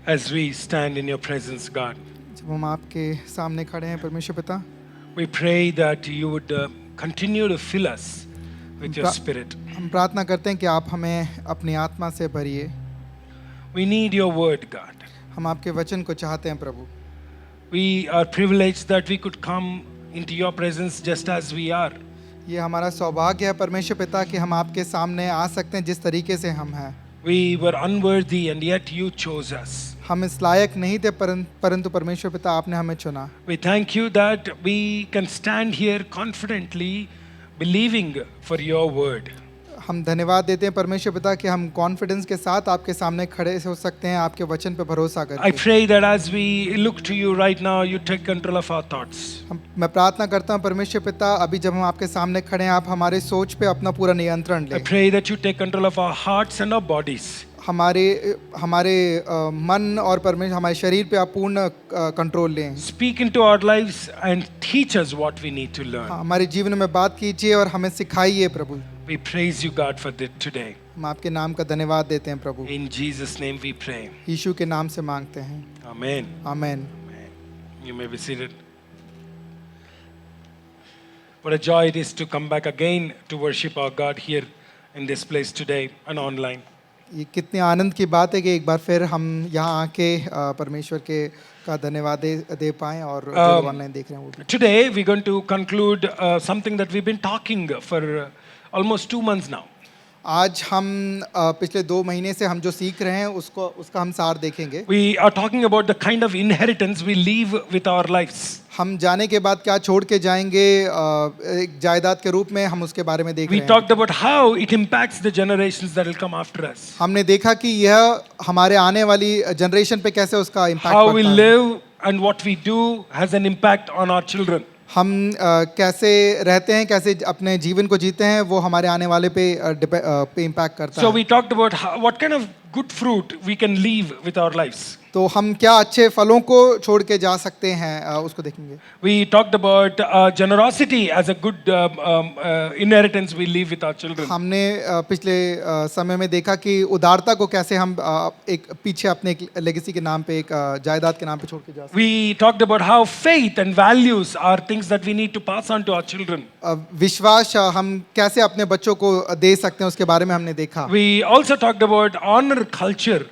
as we stand in your presence, God. जब हम आपके सामने खड़े हैं परमेश्वर पिता, We pray that you would continue to fill us with your प्रा- spirit. हम प्रार्थना करते हैं कि आप हमें अपनी आत्मा से भरिए। We need your word, God. हम आपके वचन को चाहते हैं प्रभु। We are privileged that we could come into your presence just as we are. ये हमारा सौभाग्य है परमेश्वर पिता कि हम आपके सामने आ सकते हैं जिस तरीके से हम हैं। We were unworthy and yet you chose us. हम इस लायक नहीं थे परंतु परमेश्वर पिता आपने हमें चुना। We thank you that we can stand here confidently believing for your word. हम धन्यवाद देते हैं परमेश्वर पिता कि हम कॉन्फिडेंस के साथ आपके सामने खड़े हो सकते हैं आपके वचन पे भरोसा I करके। pray that as we look to you right now, you take control of our thoughts. मैं प्रार्थना करता हूँ परमेश्वर पिता, अभी जब हम आपके सामने खड़े हैं आप हमारे सोच पे अपना पूरा नियंत्रण I लें। pray that you take control of our hearts and our bodies. हमारे मन और परमेश्वर हमारे शरीर पे आप पूर्ण कंट्रोल लें। Speak into our lives and teach us what we need to learn. हमारे जीवन में बात कीजिए और हमें सिखाइए प्रभु। We praise you, God, for this today. हम आपके नाम का धन्यवाद देते हैं प्रभु। In Jesus' name we pray. यीशु के नाम से मांगते हैं, Amen. Amen. Amen. You may be seated. What a joy it is to come back again to worship our God here in this place today and online. ये कितने आनंद की बात है कि एक बार फिर हम यहाँ आके परमेश्वर के का धन्यवाद दे पाएं और जो लोग ऑनलाइन देख रहे हैं वो भी। Today we're going to conclude something that we've been talking for almost 2 months now. आज हम पिछले 2 महीने से हम जो सीख रहे हैं उसका हम सार देखेंगे। We are talking about the kind of inheritance we leave with our lives. हम जाने के बाद क्या छोड़ के जाएंगे एक जायदाद के रूप में हम उसके बारे में देख We रहे हैं। talked about how it impacts the generations that will come after us. हमने देखा कि यह हमारे आने वाली जनरेशन पे कैसे उसका इम्पैक्ट How we पड़ता है। live and what we do has an impact on our children. हम कैसे रहते हैं, कैसे अपने जीवन को जीते हैं, वो हमारे आने वाले पे इम्पैक्ट करता So है। we talked about what kind of good fruit we can leave with our lives. तो हम क्या अच्छे फलों को छोड़ के जा सकते हैं उसको देखेंगे। We talked about generosity as a good inheritance we leave with our children. हमने पिछले समय में देखा कि उदारता को कैसे हम एक पीछे अपने एक लेगेसी के नाम पे एक जायदाद के नाम पे छोड़ के जा सकते We talked about how faith and values are things that we need to pass on to our children. हैं। विश्वास हम कैसे अपने बच्चों को दे सकते हैं उसके बारे में हमने देखा। We also talked about honor culture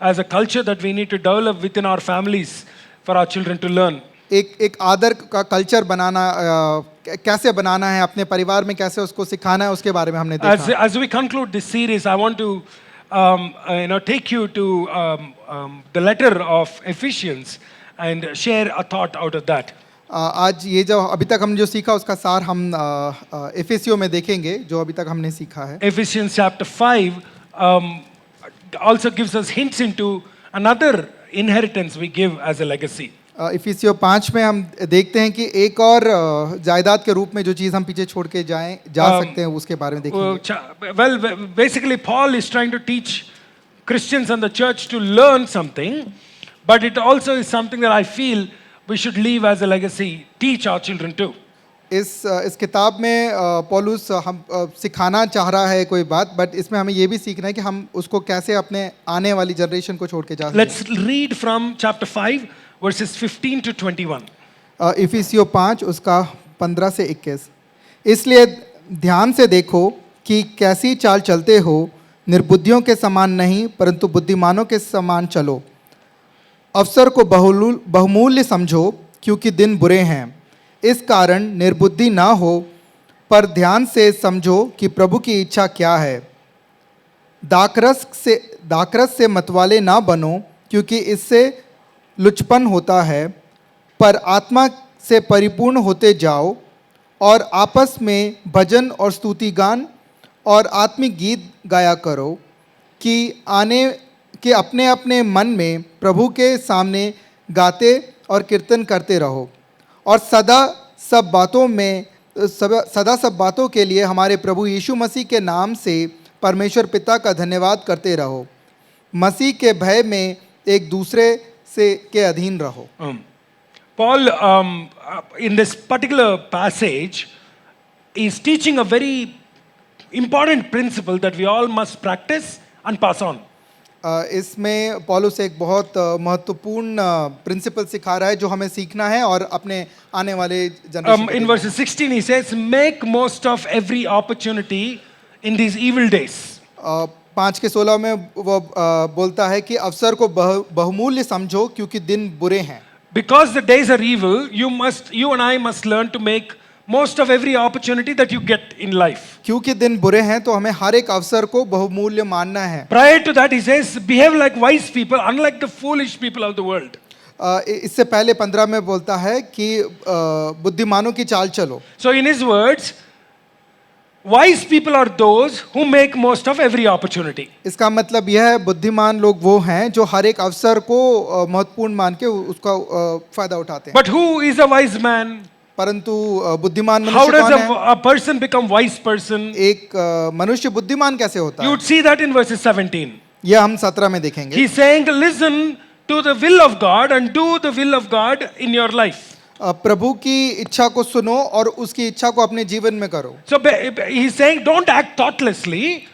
as a culture that we need to develop within our families for our children to learn. एक आदर का कल्चर बनाना कैसे बनाना है अपने परिवार में, कैसे उसको सिखाना है उसके बारे में हमने देखा। As we conclude this series, I want to take you to the letter of Ephesians and share a thought out of that. आज ये जो अभी तक हम जो सीखा उसका सार हम एफेसियों में देखेंगे जो अभी तक हमने सीखा है। Ephesians chapter 5 also gives us hints into another inheritance we give as a legacy. इफिसियों 5 में हम देखते हैं कि एक और जायदाद के रूप में जो चीज़ हम पीछे छोड़ के जा सकते हैं उसके बारे में देखेंगे। Well, basically Paul is trying to teach Christians and the church to learn something, but it also is something that I feel we should leave as a legacy, teach our children too. इस किताब में पौलुस हम सिखाना चाह रहा है कोई बात, बट इसमें हमें ये भी सीखना है कि हम उसको कैसे अपने आने वाली जनरेशन को छोड़ के जा सकते हैं। Let's read from chapter 5 verses 15 to 21. इफिसियों 5 उसका 15 से 21। इसलिए ध्यान से देखो कि कैसी चाल चलते हो, निर्बुद्धियों के समान नहीं परंतु बुद्धिमानों के समान चलो। अवसर को बहुमूल्य समझो क्योंकि दिन बुरे हैं। इस कारण निर्बुद्धि ना हो पर ध्यान से समझो कि प्रभु की इच्छा क्या है। दाखरस से मतवाले ना बनो क्योंकि इससे लुचपन होता है, पर आत्मा से परिपूर्ण होते जाओ और आपस में भजन और स्तुति गान और आत्मिक गीत गाया करो कि अपने अपने मन में प्रभु के सामने गाते और कीर्तन करते रहो और सदा सब बातों के लिए हमारे प्रभु यीशु मसीह के नाम से परमेश्वर पिता का धन्यवाद करते रहो। मसीह के भय में एक दूसरे से के अधीन रहो। Paul in this particular passage is teaching a very important principle that we all must practice and pass on. इसमें पौलुस एक बहुत महत्वपूर्ण प्रिंसिपल सिखा रहा है जो हमें सीखना है और अपने आने वाले जनरेशन को In देना है। verses 16, he says, make most of every opportunity in these evil days. 5 के 16 में वो बोलता है कि अवसर को बहुमूल्य समझो क्योंकि दिन बुरे हैं। Because the days are evil, you and I must learn to make most of every opportunity that you get in life. क्योंकि दिन बुरे हैं तो हमें हर एक अवसर को बहुमूल्य मानना है। Prior to that, he says, behave like wise people, unlike the foolish people of the world. इससे पहले 15 में बोलता है कि बुद्धिमानों की चाल चलो। So, in his words, wise people are those who make most of every opportunity. इसका मतलब यह है बुद्धिमान लोग वो हैं जो हर एक अवसर को महत्वपूर्ण मान के उसका फायदा उठाते हैं। But who is a wise man? परंतु बुद्धिमान How मनुष्य does कौन है? a person become wise person? एक मनुष्य बुद्धिमान कैसे होता You है? would see that in verses 17. यह हम 17 में देखेंगे। He's saying, listen to the will of God and do the will of God in your life. प्रभु की इच्छा को सुनो और उसकी इच्छा को अपने जीवन में करो। So he's saying, don't act thoughtlessly,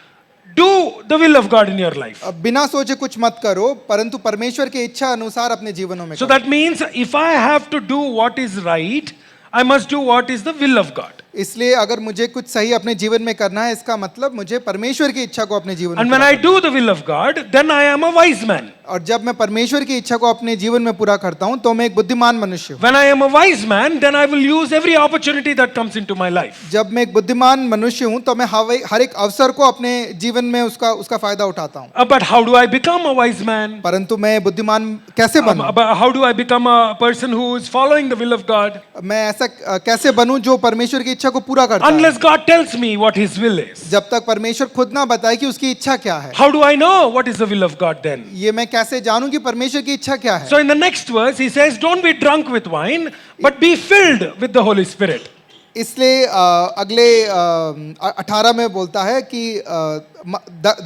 do the will of God in your life. बिना सोचे कुछ मत करो परंतु परमेश्वर की इच्छा अनुसार अपने जीवनों में So करो। that means if I have to do what is right, I must do what is the will of God. इसलिए अगर मुझे कुछ सही अपने जीवन में करना है इसका मतलब मुझे परमेश्वर की इच्छा को अपने जीवन And में when I do the will of God, then I am a wise man. और जब मैं परमेश्वर की इच्छा को अपने जीवन में पूरा करता हूं तो मैं एक बुद्धिमान मनुष्य हूं। When I am a wise man, then I will use every opportunity that comes into my life. जब मैं एक बुद्धिमान मनुष्य हूं तो मैं हर एक अवसर को अपने जीवन में उसका फायदा उठाता हूं। But how do I become a wise man? परंतु मैं बुद्धिमान कैसे बनूं? But how do I become a person who is following the will of God? मैं ऐसा कैसे बनूं जो परमेश्वर की इच्छा को पूरा करता है? Unless God tells me what His will is. जब तक परमेश्वर खुद ना बताए कि उसकी इच्छा क्या है। How do I know what is the will of God then? ये मैं कैसे जानूं कि परमेश्वर की इच्छा क्या है? So in the next verse, he says, don't be drunk with wine, but be filled with the Holy Spirit. इसलिए अगले 18 में बोलता है कि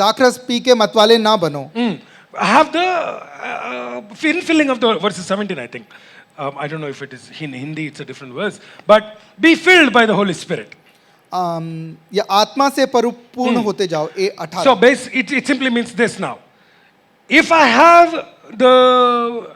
दाखरस पी के मतवाले ना बनो। Have the filling of the verses 17, I think. I don't know if it is in Hindi, it's a different verse. But be filled by the Holy Spirit. या आत्मा से परिपूर्ण होते जाओ। 18 So it simply means this now. If I have the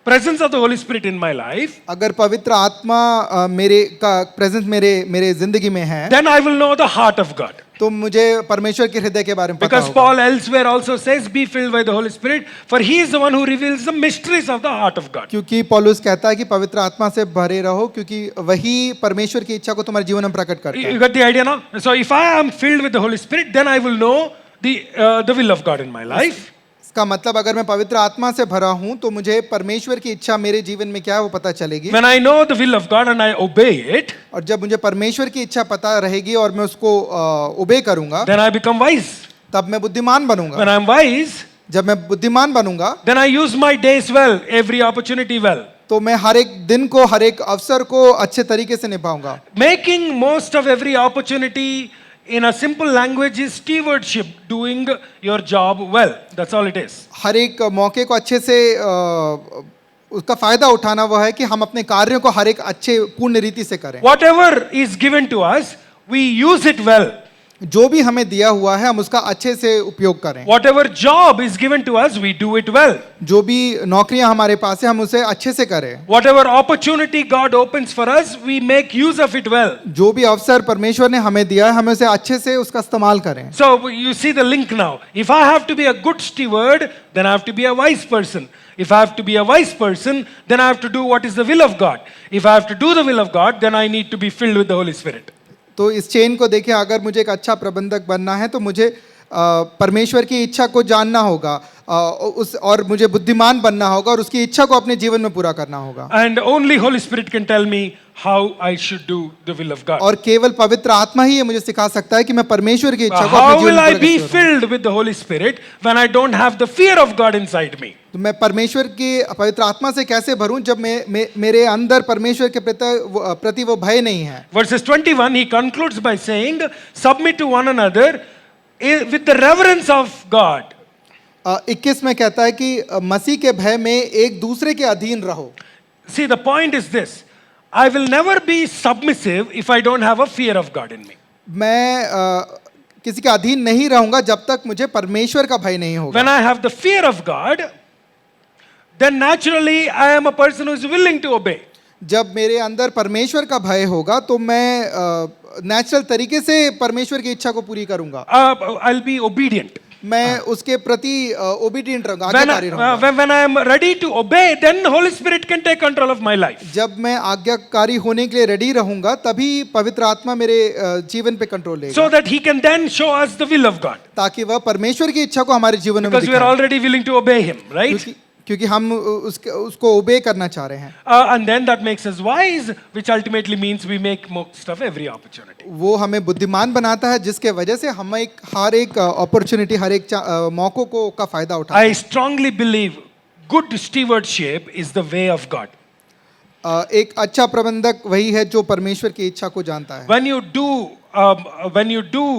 presence of the Holy Spirit in my life, अगर पवित्र आत्मा मेरे का प्रेजेंस मेरे जिंदगी में है then I will know the heart of God. तो मुझे परमेश्वर के हृदय के बारे में पता Because होगा। Paul elsewhere also says, be filled by the Holy Spirit, for he is the one who reveals the mysteries of the heart of God. क्योंकि पौलुस कहता है कि पवित्र आत्मा से भरे रहो क्योंकि वही परमेश्वर की इच्छा को तुम्हारे जीवन में प्रकट करता है। You got the idea now? So if I am filled with the Holy Spirit, then I will know the will of God in my life. इसका मतलब अगर मैं पवित्र आत्मा से भरा हूं तो मुझे परमेश्वर की इच्छा मेरे जीवन में क्या है वो पता चलेगी। When I know the will of God and I obey it, और जब मुझे परमेश्वर की इच्छा पता रहेगी और मैं उसको ओबे करूंगा then I become wise. तब मैं बुद्धिमान बनूंगा। When I am wise, जब मैं बुद्धिमान बनूंगा then I use my days well, every opportunity well. तो मैं हर एक दिन को हर एक अवसर को अच्छे तरीके से निभाऊंगा। Making most of every opportunity in a simple language is stewardship, doing your job well. That's all it is. हर एक मौके को अच्छे से उसका फायदा उठाना वो है कि हम अपने कार्यों को हर एक अच्छे पूर्ण रीति से करें। Whatever is given to us, we use it well. जो भी हमें दिया हुआ है हम उसका अच्छे से उपयोग करें। Whatever job is given to us, we do it well. जो भी नौकरियां हमारे पास है हम उसे अच्छे से करें। Whatever opportunity God opens for us, we make use of it well. जो भी अवसर परमेश्वर ने हमें दिया है हमें उसे अच्छे से उसका इस्तेमाल करें। So you see the link now. If I have to be a good steward, then I have to be a wise person. If I have to be a wise person, then I have to do what is the will of God. If I have to do the will of God, then I need to be filled with the Holy Spirit. तो इस chain को देखिए अगर मुझे एक अच्छा प्रबंधक बनना है तो मुझे परमेश्वर की इच्छा को जानना होगा और मुझे बुद्धिमान बनना होगा और उसकी इच्छा को अपने जीवन में पूरा करना होगा। And only Holy Spirit can tell me how I should do the will of God. और केवल पवित्र आत्मा ही ये मुझे सिखा सकता है कि मैं परमेश्वर की इच्छा को How अपने जीवन will में I पूरा be कैसे करूं। filled with the Holy Spirit when I don't have the fear of God inside me? तो मैं परमेश्वर की पवित्र आत्मा से कैसे भरूं जब मेरे अंदर परमेश्वर के प्रति वो भय नहीं है। Verses 21, he concludes by saying, submit to one another with the reverence of God. 21 में कहता है कि मसीह के भय में एक दूसरे के अधीन रहो। See, the point is this. I will never be submissive if I don't have a fear of God in me. मैं किसी के अधीन नहीं रहूंगा जब तक मुझे परमेश्वर का भय नहीं होगा। When I have the fear of God, then naturally I am a person who is willing to obey. जब मेरे अंदर परमेश्वर का भय होगा तो मैं नेचुरल तरीके से परमेश्वर की इच्छा को पूरी करूंगा। I'll be obedient. मैं उसके प्रति ओबीडिएंट रहूंगा, When आज्ञाकारी रहूंगा। when I am ready to obey, then Holy Spirit can take control of my life. जब मैं आज्ञाकारी होने के लिए रेडी रहूंगा तभी पवित्र आत्मा मेरे जीवन पे कंट्रोल लेगा, So that He can then show us the will of God. ताकि वह परमेश्वर की इच्छा को हमारे जीवन में Because we are दिखाए। already willing to obey Him, right? क्योंकि हम उसको ओबे करना चाह रहे हैं। And then that makes us wise, which ultimately means we make most of every opportunity. वो हमें बुद्धिमान बनाता है, जिसके वजह से हम हर एक अपॉर्चुनिटी, हर एक मौकों को का फायदा उठाते I strongly believe good stewardship is the way of God. हैं। एक अच्छा प्रबंधक वही है जो परमेश्वर की इच्छा को जानता है। When you do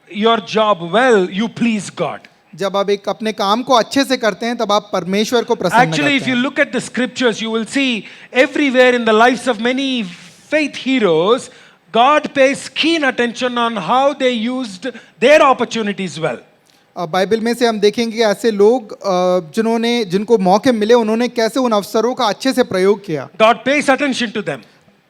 your job well, you please God. जब आप एक अपने काम को अच्छे से करते हैं तब आप परमेश्वर को प्रसन्न Actually, if करते you हैं। look at the scriptures, you will see everywhere in the lives of many faith heroes, God pays keen attention on how they used their opportunities well. Bible में से हम देखेंगे कि ऐसे लोग जिनको मौके मिले उन्होंने कैसे उन अवसरों का अच्छे से प्रयोग किया। God pays attention to them.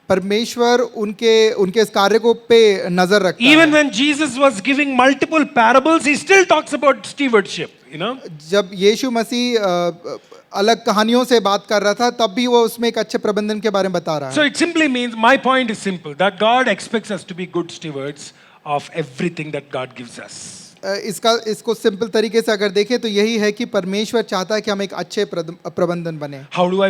परमेश्वर उनके इस कार्य को पे नजर रखता Even है। when Jesus was giving multiple parables, he still talks about stewardship, you know. जब यीशु मसीह अलग कहानियों से बात कर रहा था तब भी वो उसमें एक अच्छे प्रबंधन के बारे में बता रहा So है। it simply means, my point is simple, that God expects us to be good stewards of everything that God gives us. इसको सिंपल तरीके से अगर देखें तो यही है कि परमेश्वर चाहता है कि हम एक अच्छे प्रबंधन बने। How do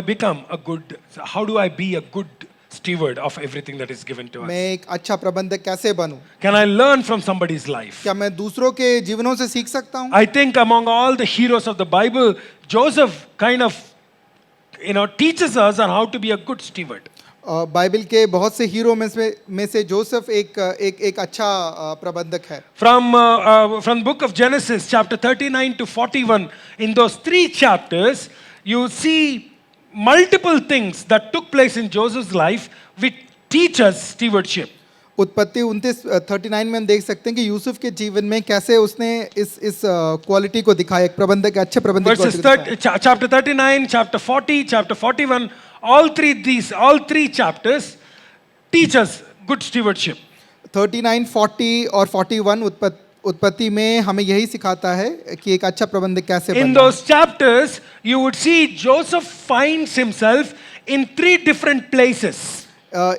I be a good steward of everything that is given to us? मैं एक अच्छा प्रबंधक कैसे बनूं? Can I learn from somebody's life? क्या मैं दूसरों के जीवनों से सीख सकता हूं? I think among all the heroes of the Bible, Joseph kind of, teaches us on how to be a good steward. Bible के बहुत से हीरो में से जोसेफ एक अच्छा प्रबंधक है। From book of Genesis, chapter 39 to 41, in those 3 chapters, you see multiple things that took place in Joseph's life which teach us stewardship. उत्पत्ति 39 में हम देख सकते हैं कि यूसुफ के जीवन में कैसे उसने इस क्वालिटी को दिखाया, एक प्रबंधक, अच्छे प्रबंधक को दिखाया। Chapter 39, chapter 40, chapter 41, all three chapters teach us good stewardship. 39, 40 और 41 उत्पत्ति में हमें यही सिखाता है कि एक अच्छा प्रबंधक कैसे बनना है। In those chapters, you would see Joseph finds himself in 3 different places.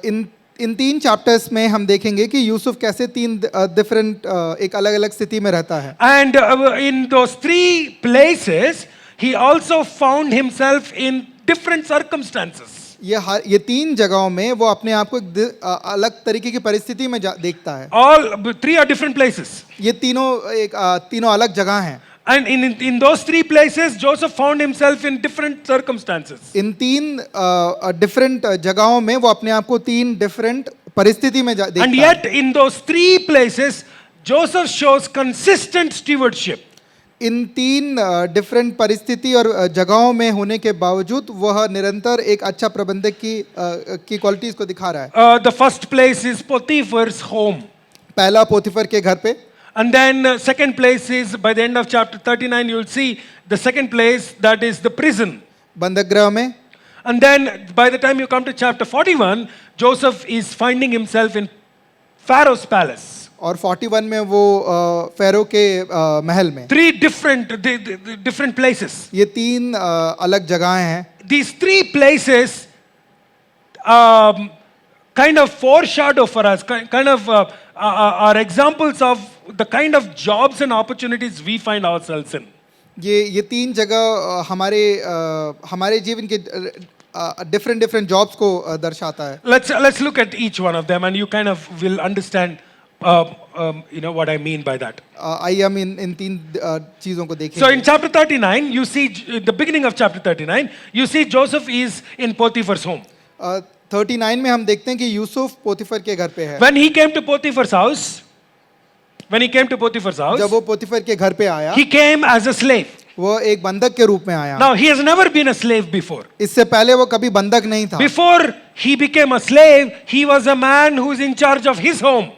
In 3 chapters में हम देखेंगे कि यूसुफ कैसे 3 डिफरेंट एक अलग-अलग स्थिति में रहता है। And in those 3 places, he also found himself in different circumstances. ये 3 जगहों में वो अपने आप को एक अलग तरीके की परिस्थिति में देखता है। All 3 are different places. ये तीनों अलग जगह हैं। And in those 3 places, Joseph found himself in different circumstances. In 3 different जगहों में वो अपने आप को 3 डिफरेंट परिस्थिति में देखता And है। yet, in those 3 places, Joseph shows consistent stewardship. In 3 different परिस्थिति और जगहों में होने के बावजूद वह निरंतर एक अच्छा प्रबंधक की क्वालिटीज को दिखा रहा है। The first place is Potiphar's home. पहला पोतीफर के घर पे। And then second place is, by the end of chapter 39, you'll see the second place, that is the prison. बंधक गृह में। And then by the time you come to chapter 41, Joseph is finding himself in Pharaoh's palace. और 41 में वो फेरो के महल में। 3 different places. ये 3 अलग जगहें हैं। These 3 places kind of foreshadow for us, kind of are examples of the kind of jobs and opportunities we find ourselves in. ये 3 जगह हमारे जीवन के डिफरेंट जॉब्स को दर्शाता है। Let's look at each one of them, and you kind of will understand what I mean by that. आइए हम इन 3 चीजों को देखें। So in chapter 39, you see the beginning of chapter 39, you see Joseph is in Potiphar's home. 39 में हम देखते हैं कि यूसुफ पोतीफर के घर पे है। When he came to Potiphar's house, जब वो पोतीफर के घर पे आया, he came as a slave. वो एक बंधक के रूप में आया। Now he has never been a slave before. इससे पहले वो कभी बंधक नहीं था। Before he became a slave, he was a man who is in charge of his home.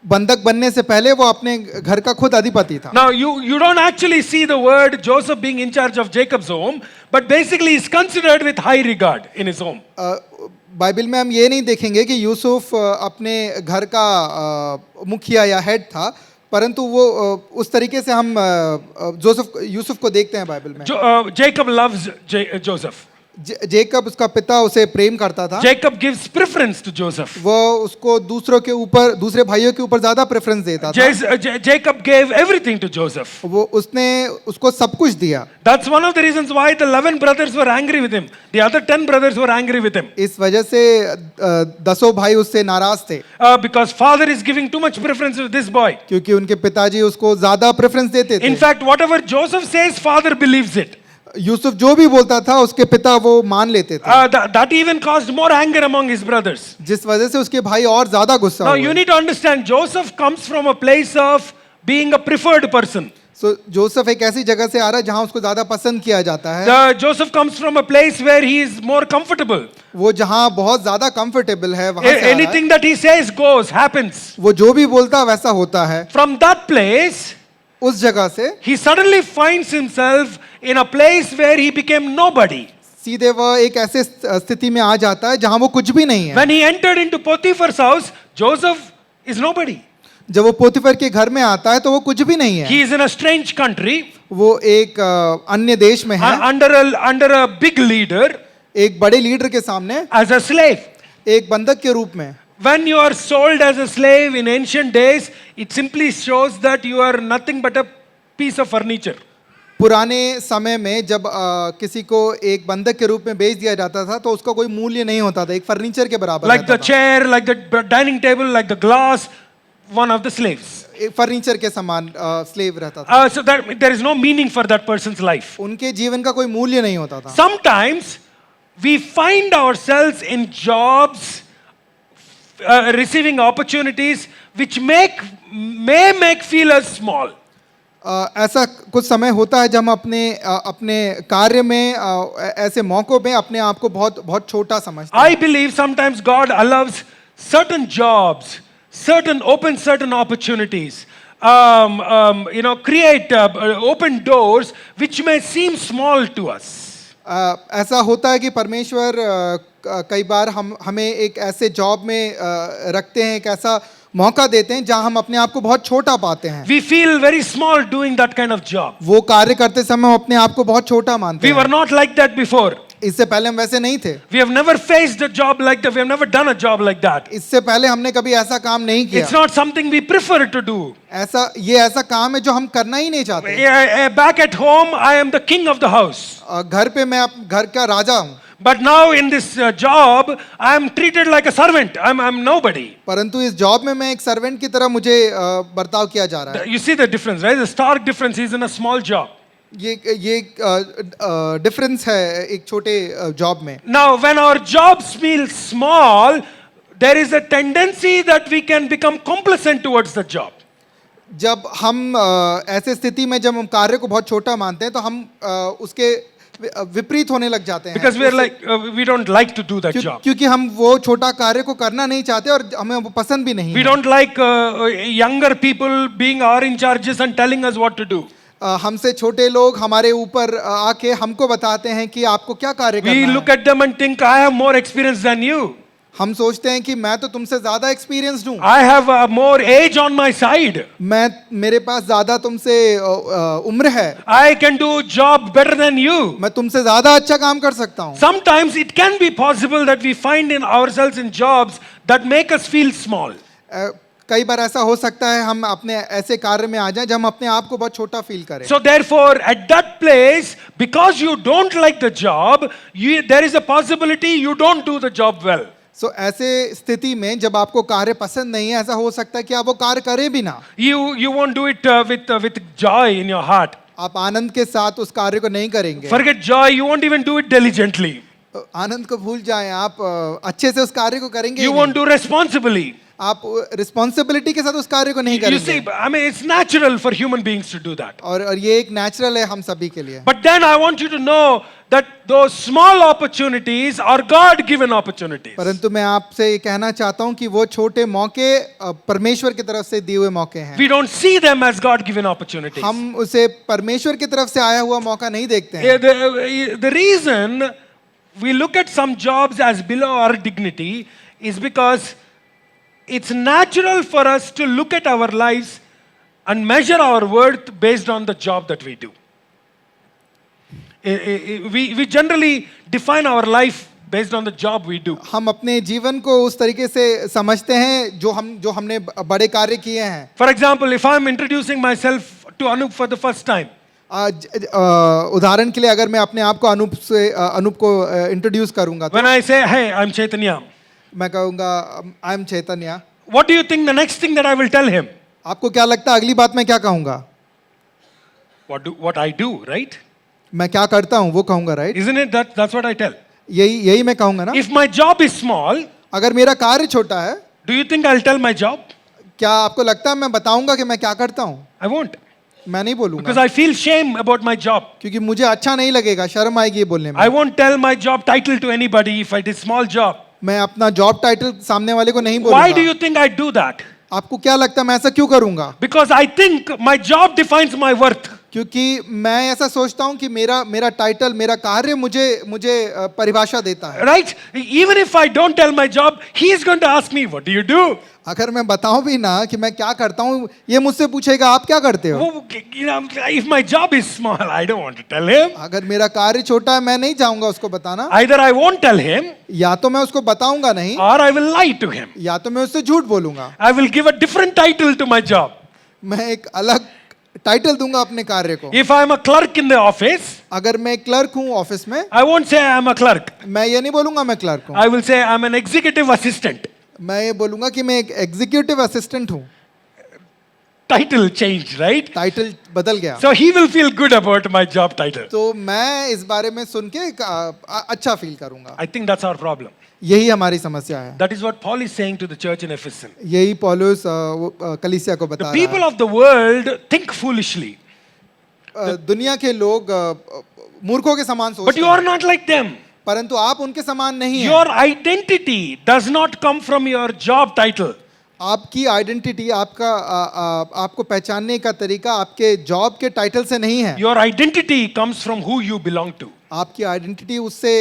बंधक बनने से पहले वो अपने घर का खुद अधिपति था। Now, you don't actually see the word Joseph being in charge of Jacob's home, but basically he's considered with high regard in his home. Bible में हम ये नहीं देखेंगे कि यूसुफ अपने घर का मुखिया या हेड था, परंतु वो उस तरीके से हम यूसुफ को देखते हैं बाइबल में। Jacob loves Joseph. जेकब उसका पिता उसे प्रेम करता था। Jacob gives preference to Joseph. वो उसको दूसरों के ऊपर, दूसरे भाइयों के ऊपर ज्यादा प्रेफरेंस देता था। Jacob gave everything to Joseph. वो उसने उसको सब कुछ दिया। That's one of the reasons why the 11 brothers were angry with him. The other 10 brothers were angry with him. इस वजह से 10 भाई उससे नाराज थे। Because father is giving too much preference to this boy. क्योंकि उनके पिताजी उसको ज्यादा प्रेफरेंस देते थे। In fact, whatever Joseph says, father believes it. Yusuf जो भी बोलता था उसके पिता वो मान लेते थे। That even caused more anger among his brothers. जिस वजह से उसके भाई और ज्यादा गुस्सा Now हुए। you need to understand, Joseph comes from a place of being a preferred person. So, Joseph एक ऐसी जगह से आ रहा है जहां उसको ज्यादा पसंद किया जाता है। Joseph comes from a place where he is more comfortable. वो जहां बहुत ज्यादा कंफर्टेबल है वहां से आ रहा है। Anything that he says goes, happens. वो जो भी बोलता वैसा होता है। From that place, उस जगह से he suddenly finds himself in a place where he became nobody. सीधे वह एक ऐसे स्थिति में आ जाता है जहां वो कुछ भी नहीं है। When he entered into Potiphar's house, Joseph is nobody. जब वो पोतीफर के घर में आता है तो वो कुछ भी नहीं है। He is in a strange country. वो एक अन्य देश में है। Under a big leader. एक बड़े लीडर के सामने। As a slave. एक बंधक के रूप में। When you are sold as a slave in ancient days, it simply shows that you are nothing but a piece of furniture. पुराने समय में जब किसी को एक बंधक के रूप में बेच दिया जाता था तो उसका कोई मूल्य नहीं होता था, एक फर्नीचर के बराबर Like the chair, like the dining table, like the glass, one of the slaves. एक फर्नीचर के समान स्लेव रहता था। So that there is no meaning for that person's life. उनके जीवन का कोई मूल्य नहीं होता था। Sometimes we find ourselves in jobs, receiving opportunities which may make feel us small. ऐसा कुछ समय होता है जब हम अपने कार्य में ऐसे मौकों में अपने आप को बहुत बहुत छोटा समझते हैं। I believe sometimes God allows certain jobs, opens certain opportunities, create open doors which may seem small to us. ऐसा होता है कि परमेश्वर कई बार हमें एक ऐसे जॉब में रखते हैं, एक ऐसा मौका देते हैं जहां हम अपने आप को बहुत छोटा पाते हैं। We feel very small doing that kind of job. वो कार्य करते समय हम अपने आप को बहुत छोटा मानते We हैं। were not like that before. इससे पहले हम वैसे नहीं थे। We have never faced a job like that. We have never done a job like that. इससे पहले हमने कभी ऐसा काम नहीं किया। It's not something we prefer to do. ये ऐसा काम है जो हम करना ही नहीं चाहते। Back at home, I am the king of the house. घर पे मैं घर का राजा हूँ। But now in this job, I am treated like a servant. I'm nobody. परंतु इस जॉब में मैं एक सर्वेंट की तरह मुझे बर्ताव किया जा रहा है। You see the difference, right? The stark difference is in a small job. ये डिफरेंस है एक छोटे जॉब में। Now, when our jobs feel small, there is a tendency that we can become complacent towards the job. जब हम ऐसे स्थिति में जब हम कार्य को बहुत छोटा मानते हैं तो हम उसके विपरीत होने लग जाते हैं। Because we are like we don't like to do that job. क्योंकि हम वो छोटा कार्य को करना नहीं चाहते और हमें वो पसंद भी नहीं। We don't like younger people being our in charges and telling us what to do. हमसे छोटे लोग हमारे ऊपर आके हमको बताते हैं कि आपको क्या कार्य करना है। We look at them and think, I have more experience than you. हम सोचते हैं कि मैं तो तुमसे ज्यादा एक्सपीरियंस्ड हूँ। I have more age on my side. मेरे पास ज्यादा तुमसे उम्र है। I can do job better than you. मैं तुमसे ज्यादा अच्छा काम कर सकता हूँ। Sometimes it can be possible that we find in ourselves in jobs that make us feel small. कई बार ऐसा हो सकता है हम अपने ऐसे कार्य में आ जाएं जब हम अपने आप को बहुत छोटा फील करें। So therefore, at that place, because you don't like the job, there is a possibility you don't do the job well. So ऐसे स्थिति में जब आपको कार्य पसंद नहीं है, ऐसा हो सकता है कि आप वो कार्य करें भी ना। You won't do it with joy in your heart. आप आनंद के साथ उस कार्य को नहीं करेंगे। Forget joy, you won't even do it diligently. आनंद को भूल जाएं, आप अच्छे से उस कार्य को करेंगे। You won't do responsibly. आप रिस्पॉन्सिबिलिटी के साथ उस कार्य को नहीं You करेंगे। see, I mean, it's natural for human beings to do that. और ये एक नेचुरल है हम सभी के लिए। But then I want you to know that those small opportunities are God-given opportunities. परंतु मैं आपसे ये कहना चाहता हूँ कि वो छोटे मौके परमेश्वर की तरफ से दिए हुए मौके हैं। We don't see them as God-given opportunities. हम उसे परमेश्वर की तरफ से आया हुआ मौका नहीं देखते हैं। The reason we look at some jobs as below our dignity is because it's natural for us to look at our lives and measure our worth based on the job that we do. We generally define our life based on the job we do. हम अपने जीवन को उस तरीके से समझते हैं जो हमने बड़े कार्य किए हैं। For example, if I'm introducing myself to Anup for the first time, उदाहरण के लिए अगर मैं अपने आप को अनूप को इंट्रोड्यूस करूंगा तो when I say, hey, I'm Chaitanya, मैं कहूंगा I am Chaitanya. what do you think the next thing that I will tell him? आपको क्या लगता है अगली बात मैं क्या कहूंगा? What I do, right? मैं क्या करता हूँ वो कहूंगा, right? Isn't it that's what I tell? यही मैं कहूंगा ना। If my job is small, अगर मेरा कार्य छोटा है, do you think I'll tell my job? क्या आपको लगता है मैं बताऊंगा कि मैं क्या करता हूँ? I won't. मैं नहीं बोलूंगा, Because I feel shame about my job. क्योंकि मुझे अच्छा नहीं लगेगा, शर्म आएगी ये बोलने में। I won't tell my job title to anybody if it is small job. मैं अपना जॉब टाइटल सामने वाले को नहीं Why बोलूंगा। do you think I do that? आपको क्या लगता है मैं ऐसा क्यों करूंगा? Because I think my job defines my worth. क्योंकि मैं ऐसा सोचता हूँ कि मेरा टाइटल, मेरा कार्य मुझे परिभाषा देता है। Right? Even if I don't tell my job, he is going to ask me, what do you do? अगर मैं बताऊं भी ना कि मैं क्या करता हूँ, ये मुझसे पूछेगा आप क्या करते हो? If my job is small, I don't want to tell him. अगर मेरा कार्य छोटा है मैं नहीं चाहूंगा उसको बताना। Either I won't tell him, या तो मैं उसको बताऊंगा नहीं, or I will lie to him. या तो मैं उससे झूठ बोलूंगा। I will give a different title to my job. मैं एक अलग टाइटल दूंगा अपने कार्य को। If I am a clerk in the office, अगर मैं क्लर्क हूँ ऑफिस में, I won't say I am a clerk. मैं ये नहीं बोलूंगा मैं क्लर्क हूँ। I will say I am an executive assistant. मैं ये बोलूंगा कि मैं एक एग्जीक्यूटिव असिस्टेंट हूँ। Title changed, right? टाइटल बदल गया। So he will feel good about my job title. तो मैं इस बारे में सुन के अच्छा फील करूंगा। I think that's our problem. यही हमारी समस्या है। That is what Paul is saying to the church in Ephesus. यही पौलुस कलीसिया को बता The रहा people है। of the world think foolishly, दुनिया के लोग मूर्खों के समान but सोचते you हैं, are not like them. परंतु आप उनके समान नहीं हैं। Your identity does not come from your job title. आपकी आइडेंटिटी, आपको पहचानने का तरीका आपके जॉब के टाइटल से नहीं है। Your identity comes from who you belong to. आपकी आइडेंटिटी उससे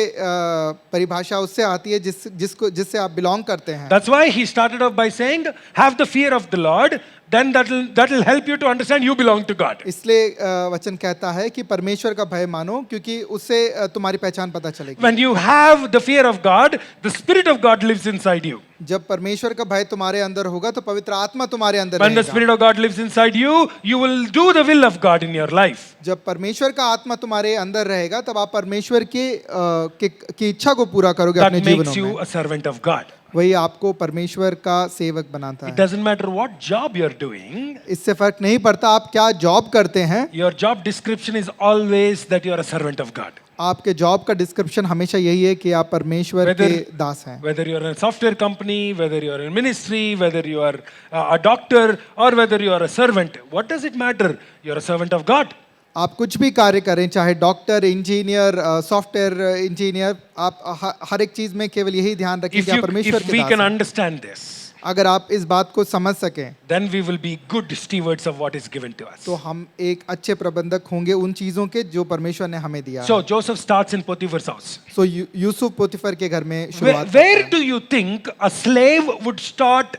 परिभाषा उससे आती है जिससे आप बिलोंग करते हैं। That's why he started off by saying, have the fear of the Lord, then that will help you to understand you belong to God. इसलिए वचन कहता है कि परमेश्वर का भय मानो, क्योंकि उससे तुम्हारी पहचान पता चलेगी। When you have the fear of God, the Spirit of God lives inside you. जब परमेश्वर का भय तुम्हारे अंदर होगा तो पवित्र आत्मा तुम्हारे अंदर When the रहेगा। Spirit of God lives inside you, you will do the will of God in your life. जब परमेश्वर का आत्मा तुम्हारे अंदर रहेगा तब आप परमेश्वर की इच्छा को पूरा करोगे That अपने makes जीवनों you में। a servant of God. वही आपको परमेश्वर का सेवक बनाता It है। doesn't matter what job you're doing, इससे फर्क नहीं पड़ता आप क्या जॉब करते हैं, your job description is always that you're a servant of God. आपके जॉब का डिस्क्रिप्शन हमेशा यही है कि आप परमेश्वर के दास हैं। Whether you're in a software company, whether you're in ministry, whether you are a doctor, or whether you are a servant, what does it matter? You're a servant of God. आप कुछ भी कार्य करें, चाहे डॉक्टर, इंजीनियर, सॉफ्टवेयर इंजीनियर, आप हर एक चीज में केवल यही ध्यान रखें कि आप परमेश्वर If के we दास can हैं। understand this, अगर आप इस बात को समझ सकें then we will be good stewards of what is given to us. तो हम एक अच्छे प्रबंधक होंगे उन चीजों के जो परमेश्वर ने हमें दिया है। So Joseph starts in Potiphar's house. सो यूसुफ पोतीफर के घर में शुरुआत Where करता do you think a slave would start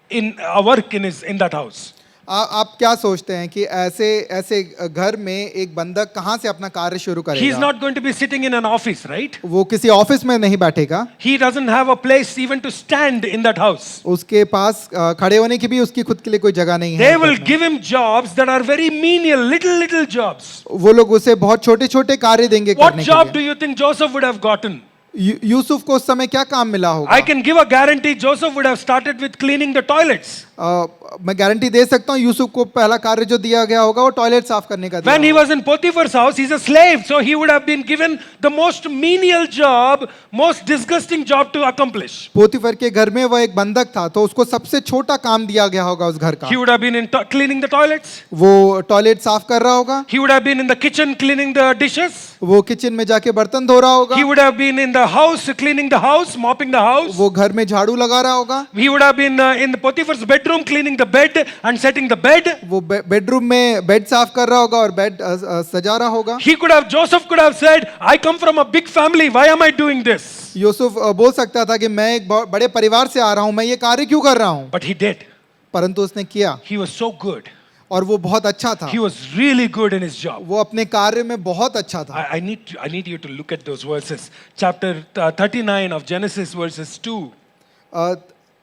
in a work in that house? आप क्या सोचते हैं कि ऐसे घर में एक बंधक कहाँ से अपना कार्य शुरू He's करेगा? not going to be sitting in an office, right? वो किसी ऑफिस में नहीं बैठेगा, He doesn't have a place even to stand in that house. उसके पास खड़े होने की भी उसकी खुद के लिए कोई जगह नहीं है। They will give him jobs that are very menial, little jobs. वो लोग उसे बहुत छोटे छोटे कार्य देंगे What करने job के do लिए। you think Joseph would have gotten? Yusuf को उस समय क्या काम मिला होगा? I can give a guarantee Joseph would have started with cleaning the toilets. मैं गारंटी दे सकता हूँ यूसुफ को पहला कार्य जो दिया गया होगा वो टॉयलेट साफ करने का दिया When he होगा। was in Potiphar's house, he's a slave, so he would have been given the most menial job, most disgusting job to accomplish. पोतीफर के घर में वह एक बंधक था तो उसको सबसे छोटा काम दिया गया होगा उस घर का। He would have been in cleaning the toilets. वो टॉयलेट साफ कर रहा होगा, He would have been in the kitchen cleaning the dishes. वो किचन में जाके बर्तन धो रहा होगा, He would have been in the house cleaning the house, mopping the house. वो घर में झाड़ू लगा रहा होगा, He would have been in the Potiphar's bedroom cleaning the bed and setting the bed. वो बेडरूम में बेड साफ कर रहा होगा और बेड सजा रहा होगा। Joseph could have said, I come from a big family, why am I doing this? Yusuf बोल सकता था कि मैं एक बड़े परिवार से आ रहा हूं, मैं ये कार्य क्यों कर रहा हूं? But he did. परंतु उसने किया He was so good. और वो बहुत अच्छा था, He was really good in his job. वो अपने कार्य में बहुत अच्छा था। I need you to look at those verses. Chapter 39 of Genesis, verses 2.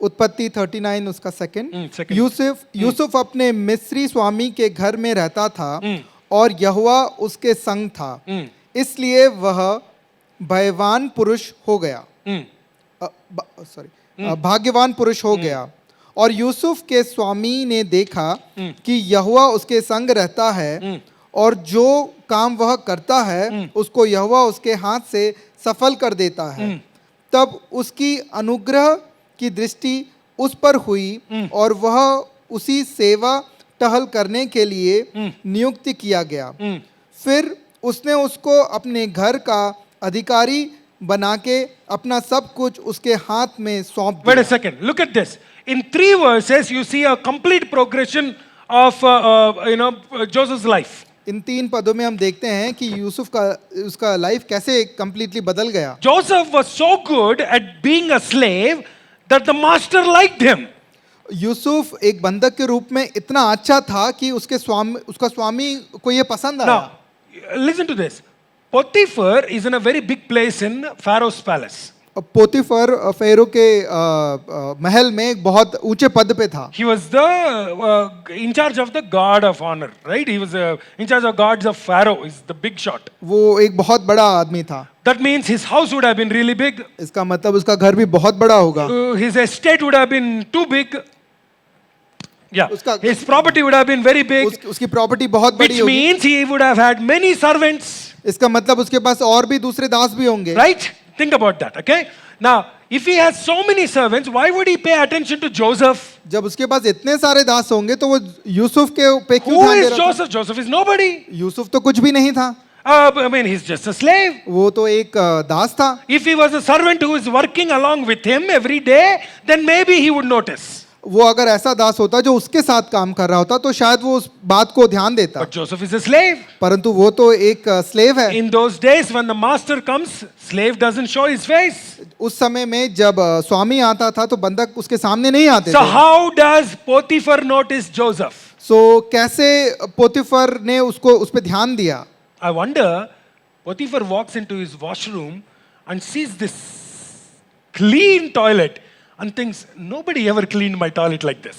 उत्पत्ति 39 उसका सेकंड। second. यूसुफ अपने मिस्री स्वामी के घर में रहता था और यहोवा उसके संग था, इसलिए वह भाग्यवान पुरुष हो गया। भाग्यवान पुरुष हो गया। और यूसुफ के स्वामी ने देखा कि यहोवा उसके संग रहता है और जो काम वह करता है उसको यहोवा उसके हाथ से सफल कर देता है। तब उसकी अनुग्रह की दृष्टि उस पर हुई और वह उसी सेवा टहल करने के लिए नियुक्त किया गया। फिर उसने उसको अपने घर का अधिकारी बना के अपना सब कुछ उसके हाथ में सौंप Wait a दिया। second. Look at this. In 3 verses, you see a complete progression of Joseph's life. इन 3 पदों में हम देखते हैं कि यूसुफ का उसका लाइफ कैसे कंप्लीटली बदल गया। Joseph was so good at being a slave that the master liked him. Yusuf एक बंधक के रूप में इतना अच्छा था कि उसका स्वामी को ये पसंद आया। Now, listen to this. Potiphar is in a very big place in Pharaoh's palace. पोतीफर फेरो के महल में एक बहुत ऊंचे पद पे था। He was the in charge of the guard of honor, right? He was in charge of guards of Pharaoh. He's the big shot. वो एक बहुत बड़ा आदमी था। That means his house would have been really big. इसका मतलब उसका घर भी बहुत बड़ा होगा। His estate would have been too big. Yeah, उसका- his property would have been very big, उसकी प्रॉपर्टी बहुत बड़ी which होगी। means he would have had many servants, इसका मतलब उसके पास और भी दूसरे दास भी होंगे। right? Think about that, okay? Now, if he has so many servants, why would he pay attention to Joseph? जब उसके पास इतने सारे दास होंगे तो वो यूसुफ के पे क्यों Who ध्यान दे is रहा था? Joseph? Joseph is nobody. Yusuf तो कुछ भी नहीं था, I mean, he's just a slave. वो तो एक दास था। If he was a servant who is working along with him every day, then maybe he would notice. वो अगर ऐसा दास होता जो उसके साथ काम कर रहा होता तो शायद वो उस बात को ध्यान देता, But Joseph is a slave. परंतु वो तो एक स्लेव है। In those days, when the master comes, slave doesn't show his face. उस समय में जब स्वामी आता था तो बंधक उसके सामने नहीं आते So थे। how does Potiphar notice Joseph? सो कैसे पोतीफर ने उसको उस पर ध्यान दिया? I wonder, Potiphar walks into his washroom and sees this clean toilet and thinks, nobody ever cleaned my toilet like this.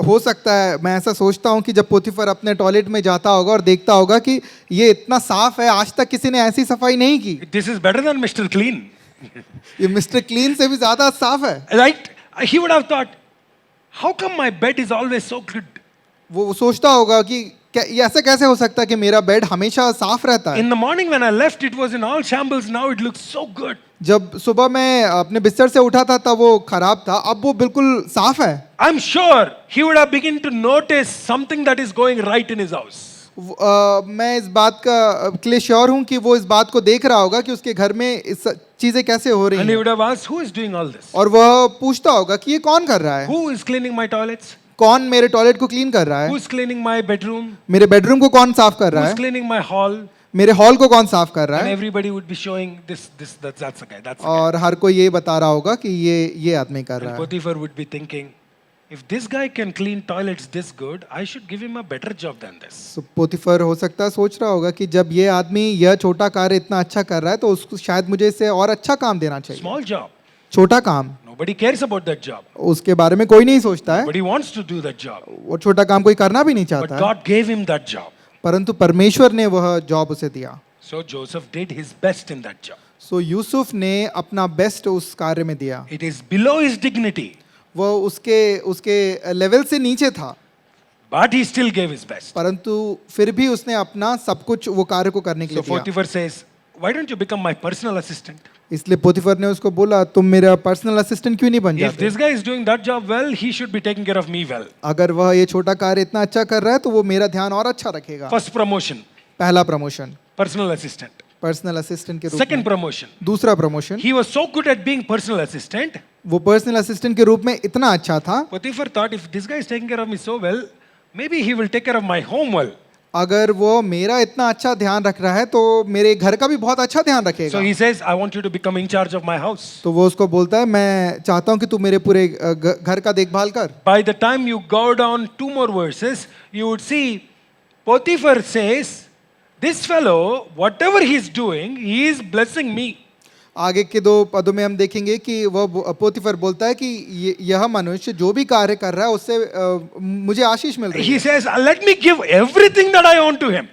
हो सकता है, मैं ऐसा सोचता हूँ कि जब पोतीफर अपने टॉयलेट में जाता होगा और देखता होगा कि ये इतना साफ है, आज तक किसी ने ऐसी सफाई नहीं की, This is better than Mr. Clean. ये मिस्टर क्लीन से भी ज्यादा साफ है। Right? He would have thought, how come my bed is always so good? वो सोचता होगा कि ये ऐसा कैसे हो सकता है कि मेरा बेड हमेशा साफ रहता है। In the morning when I left, it was in all shambles. Now it looks so good. जब सुबह मैं अपने बिस्तर से उठा था तब वो खराब था, अब वो बिल्कुल साफ है। I'm sure he would have begun to notice something that is going right in his house. मैं इस बात के लिए श्योर हूँ कि वो इस बात को देख रहा होगा कि उसके घर में इस चीजें कैसे हो रही And he हैं, would have asked, who is doing all this? और वह पूछता होगा कि ये कौन कर रहा है, Who is cleaning my toilets? कौन मेरे टॉयलेट को क्लीन कर रहा है, Who is cleaning my bedroom? मेरे बेडरूम को कौन साफ कर Who रहा is है, cleaning my hall? मेरे हॉल को कौन साफ कर रहा And है। everybody would be showing this, that's the guy, that's the guy. और हर कोई ये बता रहा होगा कि ये आदमी कर रहा And है। Potiphar would be thinking, if this guy can clean toilets this good, I should give him a better job than this. तो पोतीफर हो सकता है सोच रहा होगा कि जब ये आदमी यह छोटा कार्य इतना अच्छा कर रहा है तो उसको शायद मुझे इससे और अच्छा काम देना चाहिए। Small job. छोटा काम, Nobody cares about that job. उसके बारे में कोई नहीं सोचता है, Nobody wants to do that job. वो छोटा काम कोई करना भी नहीं But चाहता है, God gave him that job. परंतु परमेश्वर ने वह जॉब उसे दिया। So Joseph did his best in that job. सो यूसुफ ने अपना बेस्ट उस कार्य में दिया। It is below his dignity, वो उसके उसके लेवल से नीचे था, but he still gave his best. परंतु फिर भी उसने अपना सब कुछ वो कार्य को करने के So लिए दिया। Potiphar says, "Why don't you become my personal assistant? इसलिए पोतीफर ने उसको बोला, तुम मेरा पर्सनल असिस्टेंट क्यों नहीं बन If जाते? this guy is doing that job well, he should be taking care of me well." अगर वह ये छोटा कार्य इतना अच्छा कर रहा है तो वो मेरा ध्यान और अच्छा रखेगा। First promotion, पहला promotion personal assistant. Personal assistant के रूप Second में। promotion, दूसरा promotion, he was so good at being personal assistant. वो पर्सनल असिस्टेंट के रूप में इतना अच्छा था, Potiphar thought, if this guy is taking care of me so well, maybe he will take care of my home well. अगर वो मेरा इतना अच्छा ध्यान रख रहा है तो मेरे घर का भी बहुत अच्छा ध्यान रखेगा। So he says, "I want you to become in charge of my house." तो वो उसको बोलता है, मैं चाहता हूँ कि तू मेरे पूरे घर का देखभाल कर। By the time you go down 2 more verses, you would see Potiphar says, "This fellow, whatever he's doing, he is blessing me." आगे के 2 पदों में हम देखेंगे कि वह पोतीफर बोलता है कि यह मनुष्य जो भी कार्य कर रहा है उससे मुझे आशीष मिल रही He है। says, "Let me give everything that I own to him."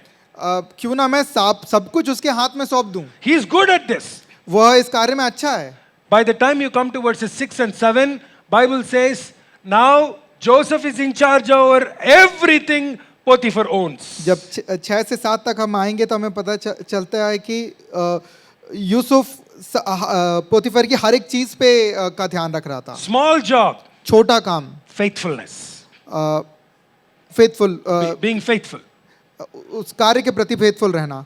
क्यों ना मैं सब कुछ उसके हाथ में सौंप दूं। He is good at this. वह इस कार्य में अच्छा है। By the time you come to verses 6 and 7, Bible says, now Joseph is in charge over everything Potiphar owns. जब 6 से 7 तक हम आएंगे तो हमें पता चलता है कि यूसुफ पोतीफर की हर एक चीज पे का ध्यान रख रहा था। Small job, छोटा काम, faithfulness, फेथफुल, being faithful. उस कार्य के प्रति फेथफुल रहना।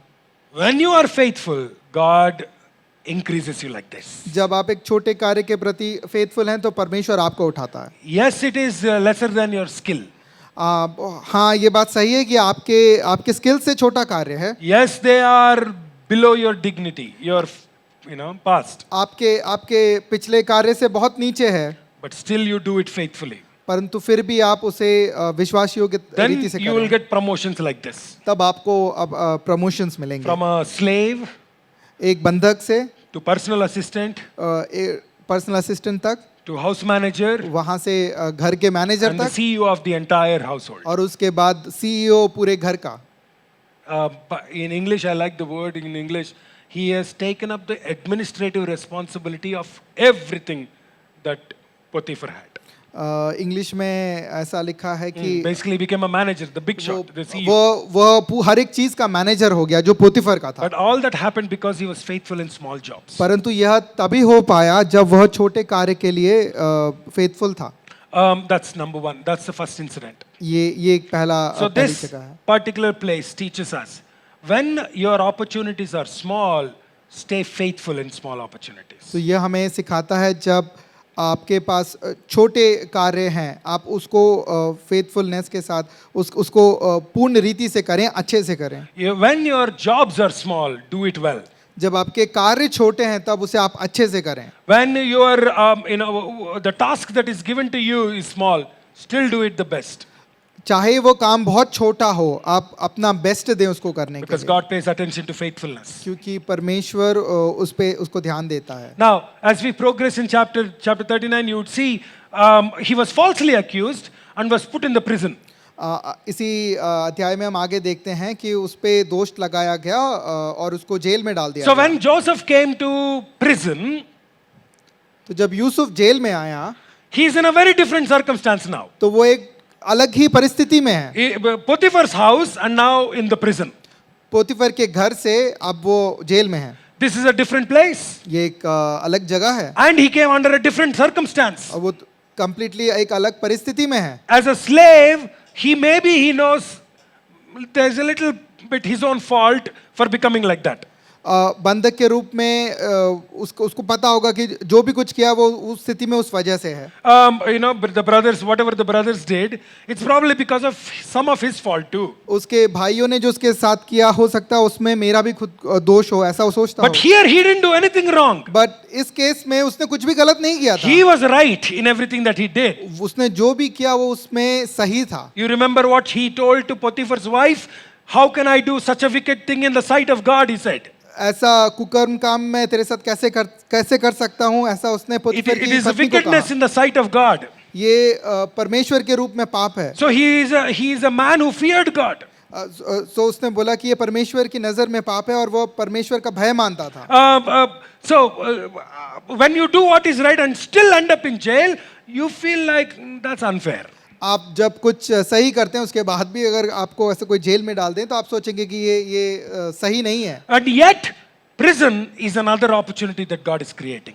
When you are faithful, God increases you like this. जब आप एक छोटे कार्य के प्रति फेथफुल हैं तो परमेश्वर आपको उठाता है। Yes, it is lesser than your skill. हाँ, ये बात सही है कि आपके स्किल से छोटा कार्य है। Yes, they are below your dignity, your past. आपके पिछले कार्य से बहुत नीचे है, But still you do it faithfully. परंतु फिर भी आप उसे विश्वास योग्य Then रीति से you will करें, get promotions like this. तब आपको अब प्रमोशंस मिलेंगे। From a slave एक बंधक से to personal assistant personal assistant तक, to house manager वहां से घर के मैनेजर and the तक, CEO of the entire household. और उसके बाद सीईओ पूरे घर का। But in English, I like the word in English. He has taken up the administrative responsibility of everything that Potiphar had. English में ऐसा लिखा है कि Basically became a manager, the big shot, the CEO. वो हर एक चीज का manager हो गया जो पोतीफर का था। But all that happened because he was faithful in small jobs. परंतु यह तभी हो पाया जब वह छोटे कार्य के लिए फेथफुल था। That's number one. That's the first incident. ये एक So पहली this जगह है। particular place teaches us, when your opportunities are small, stay faithful in small opportunities. तो यह हमें सिखाता है जब आपके पास छोटे कार्य हैं, आप उसको फेथफुलनेस के साथ उसको पूर्ण रीति से करें, अच्छे से करें। When your jobs are small, do it well. जब आपके कार्य छोटे हैं तब उसे आप अच्छे से करें। When your the task that is given to you is small, still do it the best. चाहे वो काम बहुत छोटा हो, आप अपना बेस्ट दें उसको करने के Because लिए, God pays attention to faithfulness. क्योंकि परमेश्वर उसको ध्यान देता है। Now, as we progress in chapter 39, you would see he was falsely accused and was put in the prison. इसी अध्याय में हम आगे देखते हैं कि उस पे दोष लगाया गया और उसको जेल में डाल दिया So गया। when Joseph came to prison, तो जब यूसुफ जेल में आया he is in a very different circumstance now. तो वो एक अलग ही परिस्थिति में है। Potiphar's house and now in the prison. पोतीफर के घर से अब वो जेल में है। This is a different place. ये एक अलग जगह है And he came under a different circumstance. और वो कंप्लीटली एक अलग परिस्थिति में है। As a slave, he knows there's a little bit his own fault for becoming like that. बंधक के रूप में उसको पता होगा कि जो भी कुछ किया वो उस स्थिति में उस वजह से है। But the brothers, whatever the brothers did, it's probably because of some of his fault too. उसके भाइयों ने जो उसके साथ किया हो सकता है उसमें मेरा भी खुद दोष हो, ऐसा वो सोचता But here he didn't do anything wrong. But इस केस में उसने कुछ भी गलत नहीं किया था। He was right in everything that he did. उसने जो भी किया वो उसमें सही था। You remember what he told to Potiphar's wife? How can I do such a wicked thing in the sight of God, he said. ऐसा कुकर्म काम मैं तेरे साथ कैसे कर सकता हूँ, ऐसा उसने पोतीफर It की is a पत्नी को wickedness कहा। in the sight of God. ये परमेश्वर के रूप में पाप है। So he is a man who feared God. सो उसने बोला कि ये परमेश्वर की नज़र में पाप है और वो परमेश्वर का भय मानता था. When you do what is right and still end up in jail, you feel like that's unfair. आप जब कुछ सही करते हैं उसके बाद भी अगर आपको ऐसे कोई जेल में डाल दें तो आप सोचेंगे कि ये सही नहीं है. And yet, prison is another opportunity that God is creating.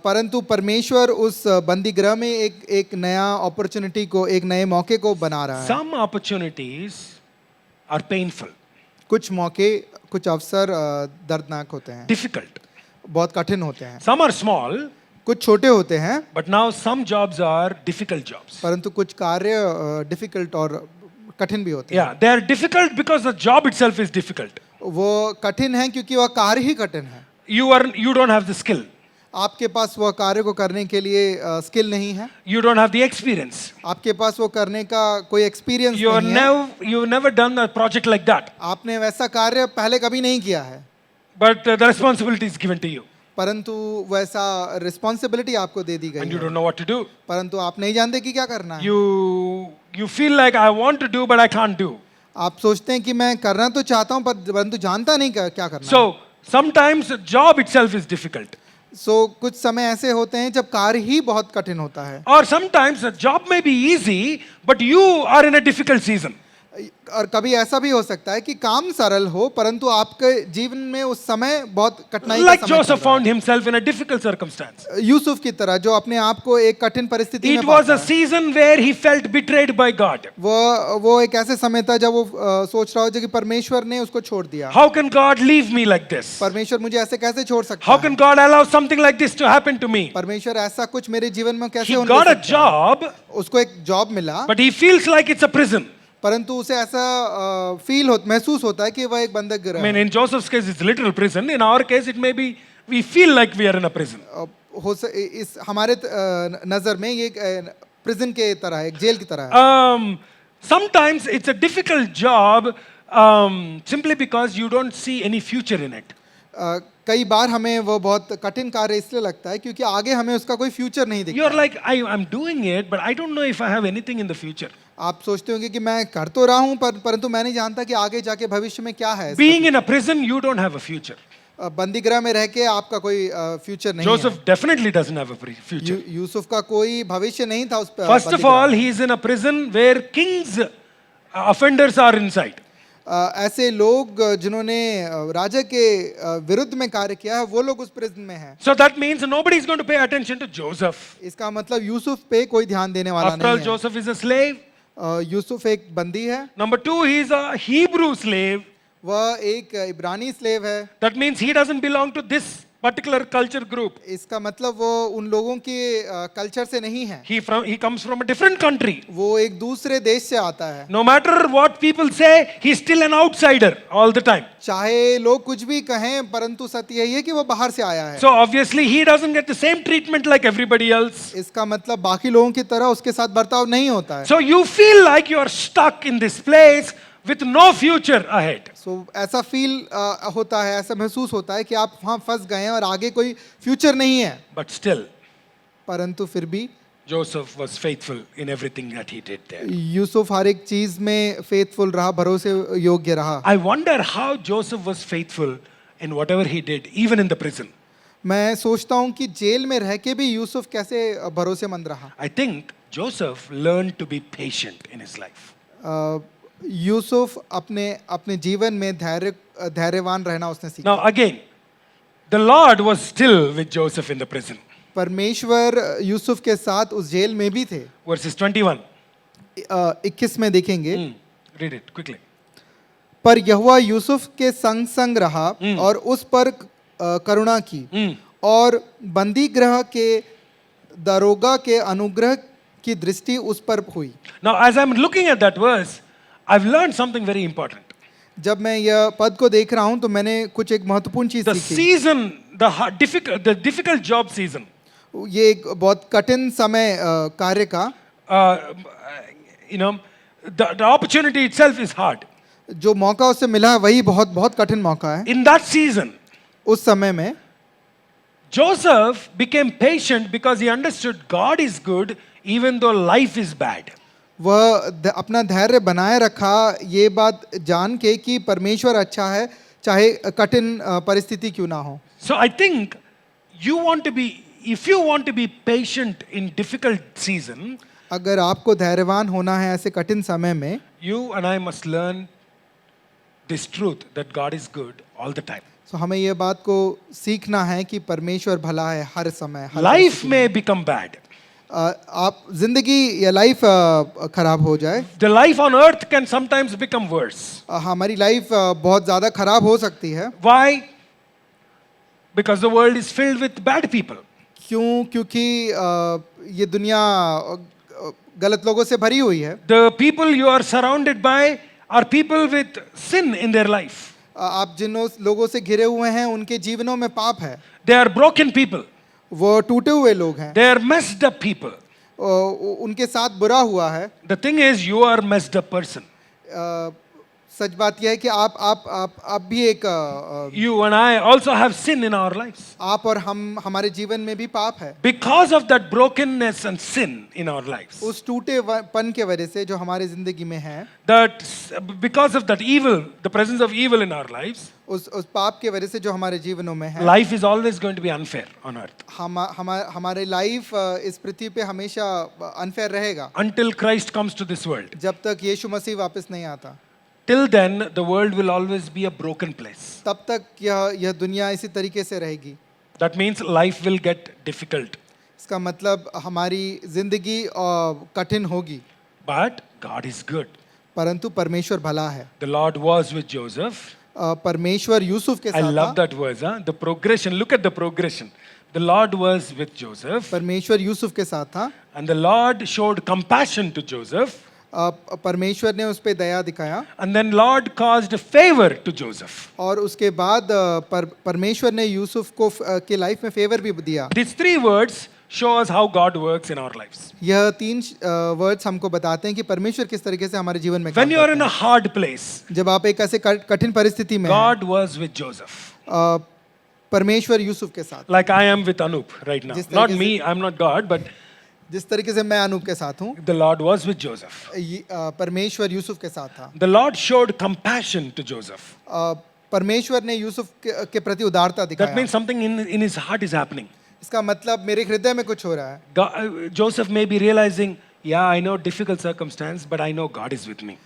परंतु परमेश्वर उस बंदी गृह में एक नया अपॉर्चुनिटी को, एक नए मौके को बना रहा है. Some opportunities are painful, कुछ मौके, कुछ अवसर दर्दनाक होते हैं, difficult. बहुत कठिन होते हैं. Some are small, कुछ छोटे होते हैं, but now some jobs are difficult jobs. परंतु कुछ कार्य डिफिकल्ट और कठिन भी होते हैं. Yeah, they are difficult because the job itself is difficult. वो कठिन है क्योंकि वह कार्य ही कठिन है. You don't have the skill. आपके पास वह कार्य को करने के लिए स्किल नहीं है. You don't have the experience. आपके पास वो करने का कोई एक्सपीरियंस नहीं है. You've never done a project like that. आपने वैसा कार्य पहले कभी नहीं किया है. But the responsibility is given to you. परंतु वैसा रिस्पॉन्सिबिलिटी आपको दे दी गई And you है. don't know what to do. परंतु आप नहीं जानते कि क्या करना है. You feel like I want to do but I can't do. आप सोचते हैं कि मैं करना तो चाहता हूं परंतु जानता नहीं क्या करना है. So sometimes the job itself is difficult. कुछ समय ऐसे होते हैं जब कार्य ही बहुत कठिन होता है. Or sometimes the job may be easy but you are in a difficult season. और कभी ऐसा भी हो सकता है कि काम सरल हो परंतु आपके जीवन में उस समय बहुत कठिनाई का Like समय Joseph चल रहा found himself in a difficult circumstance. है. यूसुफ की तरह जो अपने आप को एक कठिन परिस्थिति में It was पाता a है. season where he felt betrayed by God. वो एक ऐसे समय था जब वो सोच रहा हो कि परमेश्वर ने उसको छोड़ दिया. How can God leave me like this? परमेश्वर मुझे ऐसे कैसे छोड़ सकता How है? can God allow something like this to happen to me? परमेश्वर ऐसा कुछ मेरे जीवन में कैसे He होने got दे a सकता है? job उसको एक जॉब मिला but he feels like it's a prison. परंतु उसे ऐसा महसूस होता है कि वह एक बंधक गृह I mean, है. in Joseph's case, it's literal prison. In our case, it may be we feel like we are in a prison. इस हमारे नजर में ये प्रिजन के तरह है, एक जेल की तरह है. Sometimes it's a difficult job simply because you don't see any future in it. कई बार हमें वो बहुत कठिन कार्य इसलिए लगता है क्योंकि आगे हमें उसका कोई फ्यूचर नहीं दिखता. You're like, I'm doing it, but I don't know if I have anything in the future. आप सोचते होंगे कि मैं कर तो रहा हूँ परंतु मैं नहीं जानता कि आगे जाके भविष्य में क्या है. Being in a prison, you don't have a future. बंदी गृह में रह के आपका कोई फ्यूचर नहीं Joseph definitely doesn't have a future. है. यूसुफ का कोई भविष्य नहीं था उस First of all, he is in a prison where kings' offenders are inside. ऐसे लोग जिन्होंने राजा के विरुद्ध में कार्य किया है वो लोग उस प्रिजन में हैं. So that means nobody is going to pay attention to Joseph. इसका मतलब यूसुफ पे कोई ध्यान देने वाला After all, नहीं है. Joseph is a slave. Yusuf एक बंदी है. Number two, he is a Hebrew slave. वह एक इब्रानी स्लेव है. That means he doesn't belong to this particular culture group. इसका मतलब वो उन लोगों के कल्चर से नहीं है. He comes from a different country. वो एक दूसरे देश से आता है. No matter what people say, he's still an outsider all the time. चाहे लोग कुछ भी कहें परंतु सत्य यही है कि वो बाहर से आया है. So obviously he doesn't get the same treatment like everybody else. इसका मतलब बाकी लोगों की तरह उसके साथ बर्ताव नहीं होता है. So you feel like you are stuck in this place with no future ahead. ऐसा फील होता है, ऐसा महसूस होता है कि आप वहाँ फंस गए हैं और आगे कोई फ्यूचर नहीं है. But still, परंतु फिर भी Joseph was faithful in everything that he did there. Yusuf हर एक चीज में फेथफुल रहा, भरोसे योग्य रहा. I wonder how Joseph was faithful in whatever he did, even in the prison. मैं सोचता हूँ कि जेल में रह के भी यूसुफ कैसे भरोसेमंद रहा. I think Joseph learned to be patient in his life. Yusuf अपने जीवन में धैर्यवान रहना उसने सीखा. Now again, the Lord was still with Joseph in the prison. परमेश्वर यूसुफ के साथ उस जेल में भी थे. Verses 21. 21 में देखेंगे. Read it quickly. पर यहोवा यूसुफ के संग संग रहा और उस पर करुणा की और बंदी गृह के दरोगा के अनुग्रह की दृष्टि उस पर हुई. Now as I'm looking at that verse, I've learned something very important. जब मैं यह पद को देख रहा हूं तो मैंने कुछ एक महत्वपूर्ण चीज The सीखी. season, the difficult job season. ये एक बहुत कठिन समय कार्य का, The opportunity itself is hard. जो मौका उससे मिला है वही बहुत बहुत कठिन मौका है. In that season, उस समय में Joseph became patient because he understood God is good even though life is bad. वह अपना धैर्य बनाए रखा, ये बात जान के कि परमेश्वर अच्छा है चाहे कठिन परिस्थिति क्यों ना हो। So I think you want to be, if you want to be patient in difficult season, अगर आपको धैर्यवान होना है ऐसे कठिन समय में, you and I must learn this truth that God is good all the time. तो हमें ये बात को सीखना है कि परमेश्वर भला है हर समय, हर Life परिस्थिति में। may become bad. आप जिंदगी या लाइफ खराब हो जाए, The life on earth can sometimes become worse. हमारी लाइफ बहुत ज़्यादा खराब हो सकती है। Why? Because the world is filled with bad people. क्योंकि ये दुनिया गलत लोगों से भरी हुई है। The people you are surrounded by are people with sin in their life. आप जिन लोगों से घिरे हुए हैं उनके जीवनों में पाप है, They are broken people. वो टूटे हुए लोग हैं, They are messed up people. उनके साथ बुरा हुआ है। The thing is, you are a messed up person. सच बात यह है कि आप भी एक You and I also have sin in our lives. आप और हम, हमारे जीवन में भी पाप है। Because of that brokenness and sin in our lives, उस टूटेपन के वजह से जो हमारे जिंदगी में है, because of that evil, the presence of evil in our lives, उस पाप के वजह से जो हमारे जीवनों में है, life is always going to be unfair on earth. हमारे लाइफ इस पृथ्वी पे हमेशा अनफेयर रहेगा Until Christ comes to this world. जब तक यीशु मसीह वापस नहीं आता। Till then, the world will always be a broken place. तब तक यह दुनिया इसी तरीके से रहेगी। That means life will get difficult. इसका मतलब हमारी जिंदगी कठिन होगी, But God is good. परंतु परमेश्वर भला है। The Lord was with Joseph. परमेश्वर यूसुफ के I साथ love था। that verse. Huh? The progression. Look at the progression. The Lord was with Joseph, परमेश्वर यूसुफ के साथ था, and the Lord showed compassion to Joseph, परमेश्वर ने उस पे दया दिखाया, and then Lord caused a favor to Joseph. और उसके बाद परमेश्वर ने यूसुफ को के लाइफ में फेवर भी दिया। These three words show us how God works in our lives. यह तीन वर्ड्स हमको बताते हैं कि परमेश्वर किस तरीके से हमारे जीवन में काम When you are in करते a hard place, हैं। जब आप एक ऐसे कठिन परिस्थिति में हैं, God was with Joseph. परमेश्वर यूसुफ के साथ, Like I am with Anup right now. जिस Not तरीके me, I'm not God, but जिस तरीके से मैं अनूप के साथ हूँ, the Lord was with Joseph. परमेश्वर यूसुफ के साथ था। The Lord showed compassion to Joseph. परमेश्वर ने यूसुफ के प्रति उदारता That दिखाया। means something in his heart is happening. इसका मतलब मेरे हृदय में कुछ हो रहा है। Joseph may be realizing, yeah, I know difficult circumstance, but I know God is with me.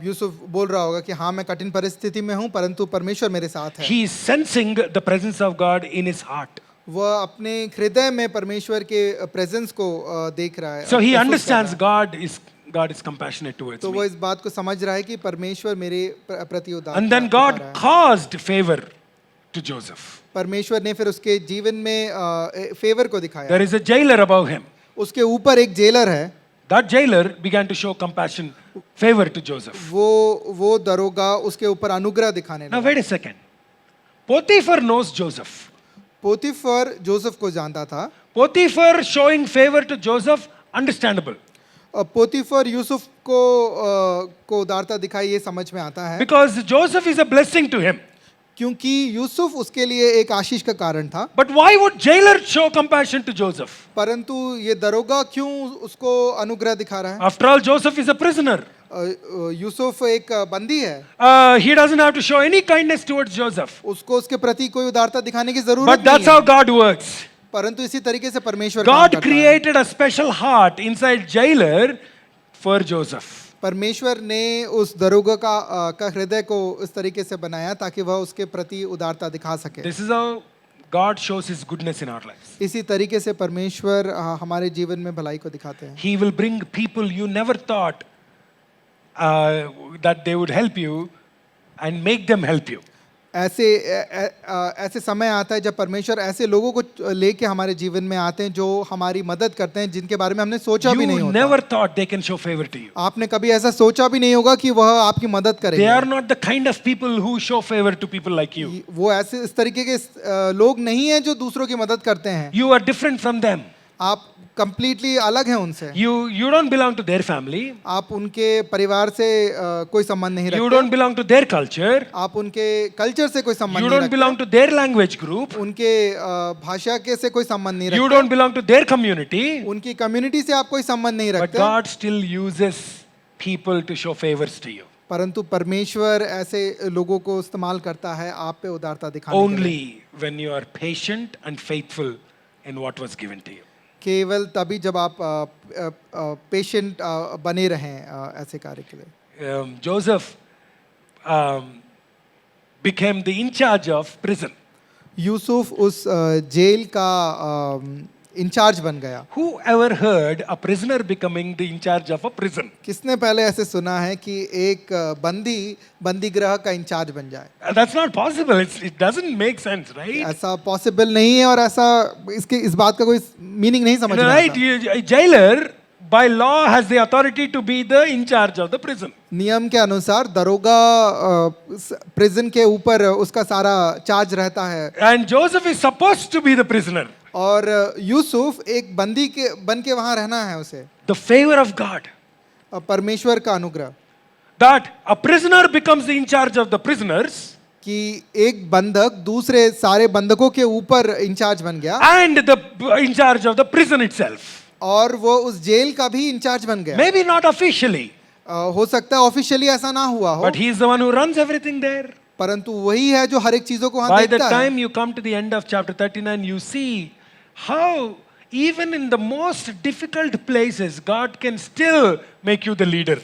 Yusuf बोल रहा होगा कि हाँ मैं कठिन परिस्थिति में हूँ परंतु परमेश्वर मेरे साथ है। He is sensing the presence of God in his heart. वह अपने हृदय में परमेश्वर के प्रेजेंस को देख रहा है। So he महसूस कर understands रहा God is compassionate है। towards तो वो me. इस बात को समझ रहा है कि परमेश्वर मेरे प्रति उदार And then God caused favor to Joseph. परमेश्वर ने फिर उसके जीवन में फेवर को दिखाया। There is a jailer above him. उसके ऊपर एक जेलर है। That jailer began to show compassion, favor to Joseph. वो दरोगा उसके ऊपर अनुग्रह दिखाने Now लगा। wait a second. Potiphar knows Joseph. Potiphar Joseph को जानता था। Potiphar showing favor to Joseph, understandable. पोतीफर Yusuf को उदारता दिखाई, ये समझ में आता है Because Joseph is a blessing to him. क्योंकि यूसुफ उसके लिए एक आशीष का कारण था। But why would jailer show compassion to Joseph? परंतु ये दरोगा क्यों उसको अनुग्रह दिखा रहा है? After all, Joseph is a prisoner. Yusuf एक बंदी है, He doesn't have to show any kindness towards Joseph. उसको उसके प्रति कोई उदारता दिखाने की जरूरत But that's नहीं how है। God works. परंतु इसी तरीके से परमेश्वर काम God करता है। created a special heart inside jailer for Joseph. परमेश्वर ने उस दरोगा का हृदय को इस तरीके से बनाया ताकि वह उसके प्रति उदारता दिखा सके। This is how God shows His goodness in our lives. इसी तरीके से परमेश्वर हमारे जीवन में भलाई को दिखाते हैं। He will bring people you never thought that they would help you and make them help you. ऐसे समय आता है जब परमेश्वर ऐसे लोगों को लेके हमारे जीवन में आते हैं जो हमारी मदद करते हैं, जिनके बारे में हमने सोचा भी नहीं You होता। never thought they can show favor to you. आपने कभी ऐसा सोचा भी नहीं होगा कि वह आपकी मदद They करेंगे। are not the kind of people who show favor to people like you. वो ऐसे इस तरीके के लोग नहीं हैं जो दूसरों की मदद करते हैं। You are different from them. आप कंप्लीटली अलग हैं उनसे। You don't belong to their family. आप उनके परिवार से कोई संबंध नहीं You रखते। don't belong to their culture. आप उनके कल्चर से कोई संबंध You नहीं don't belong रखते। to their language group. उनके भाषा के से कोई संबंध नहीं You रखते। don't belong to their community. उनकी कम्युनिटी से आप कोई संबंध नहीं But रखते। God still uses people to show favors to you. परंतु परमेश्वर ऐसे लोगों को इस्तेमाल करता है आप पे उदारता दिखाने के लिए। Only when you are patient and faithful in what was given to you. केवल तभी जब आप पेशेंट बने रहें ऐसे कार्य के लिए। Joseph became the in charge of prison. Yusuf उस जेल का इंचार्ज बन गया। Whoever heard a prisoner becoming the in charge of a prison? किसने पहले ऐसे सुना है कि एक बंदी गृह का इंचार्ज बन जाए? That's not possible. It doesn't make sense, right? ऐसा पॉसिबल नहीं है और ऐसा इस बात का कोई मीनिंग नहीं समझ में Right? आता। A jailer by law has the authority to be the in charge of the prison. नियम के अनुसार दरोगा प्रिजन के ऊपर उसका सारा चार्ज रहता है And Joseph is supposed to be the prisoner. और यूसुफ एक बंदी के बन के वहां रहना है उसे। The favor of God. परमेश्वर का अनुग्रह That a prisoner becomes the in charge of the prisoners कि एक बंधक दूसरे सारे बंधकों के ऊपर इंचार्ज बन गया and the in charge of the prison itself. और वो उस जेल का भी इंचार्ज बन गया। Maybe not officially, हो सकता है ऑफिशियली ऐसा ना हुआ हो, but he is the one who runs everything there. परंतु वही है जो हर एक चीजों को वहां By the देखता है। time you come to the end of chapter 39, you see how even in the most difficult places, God can still make you the leader.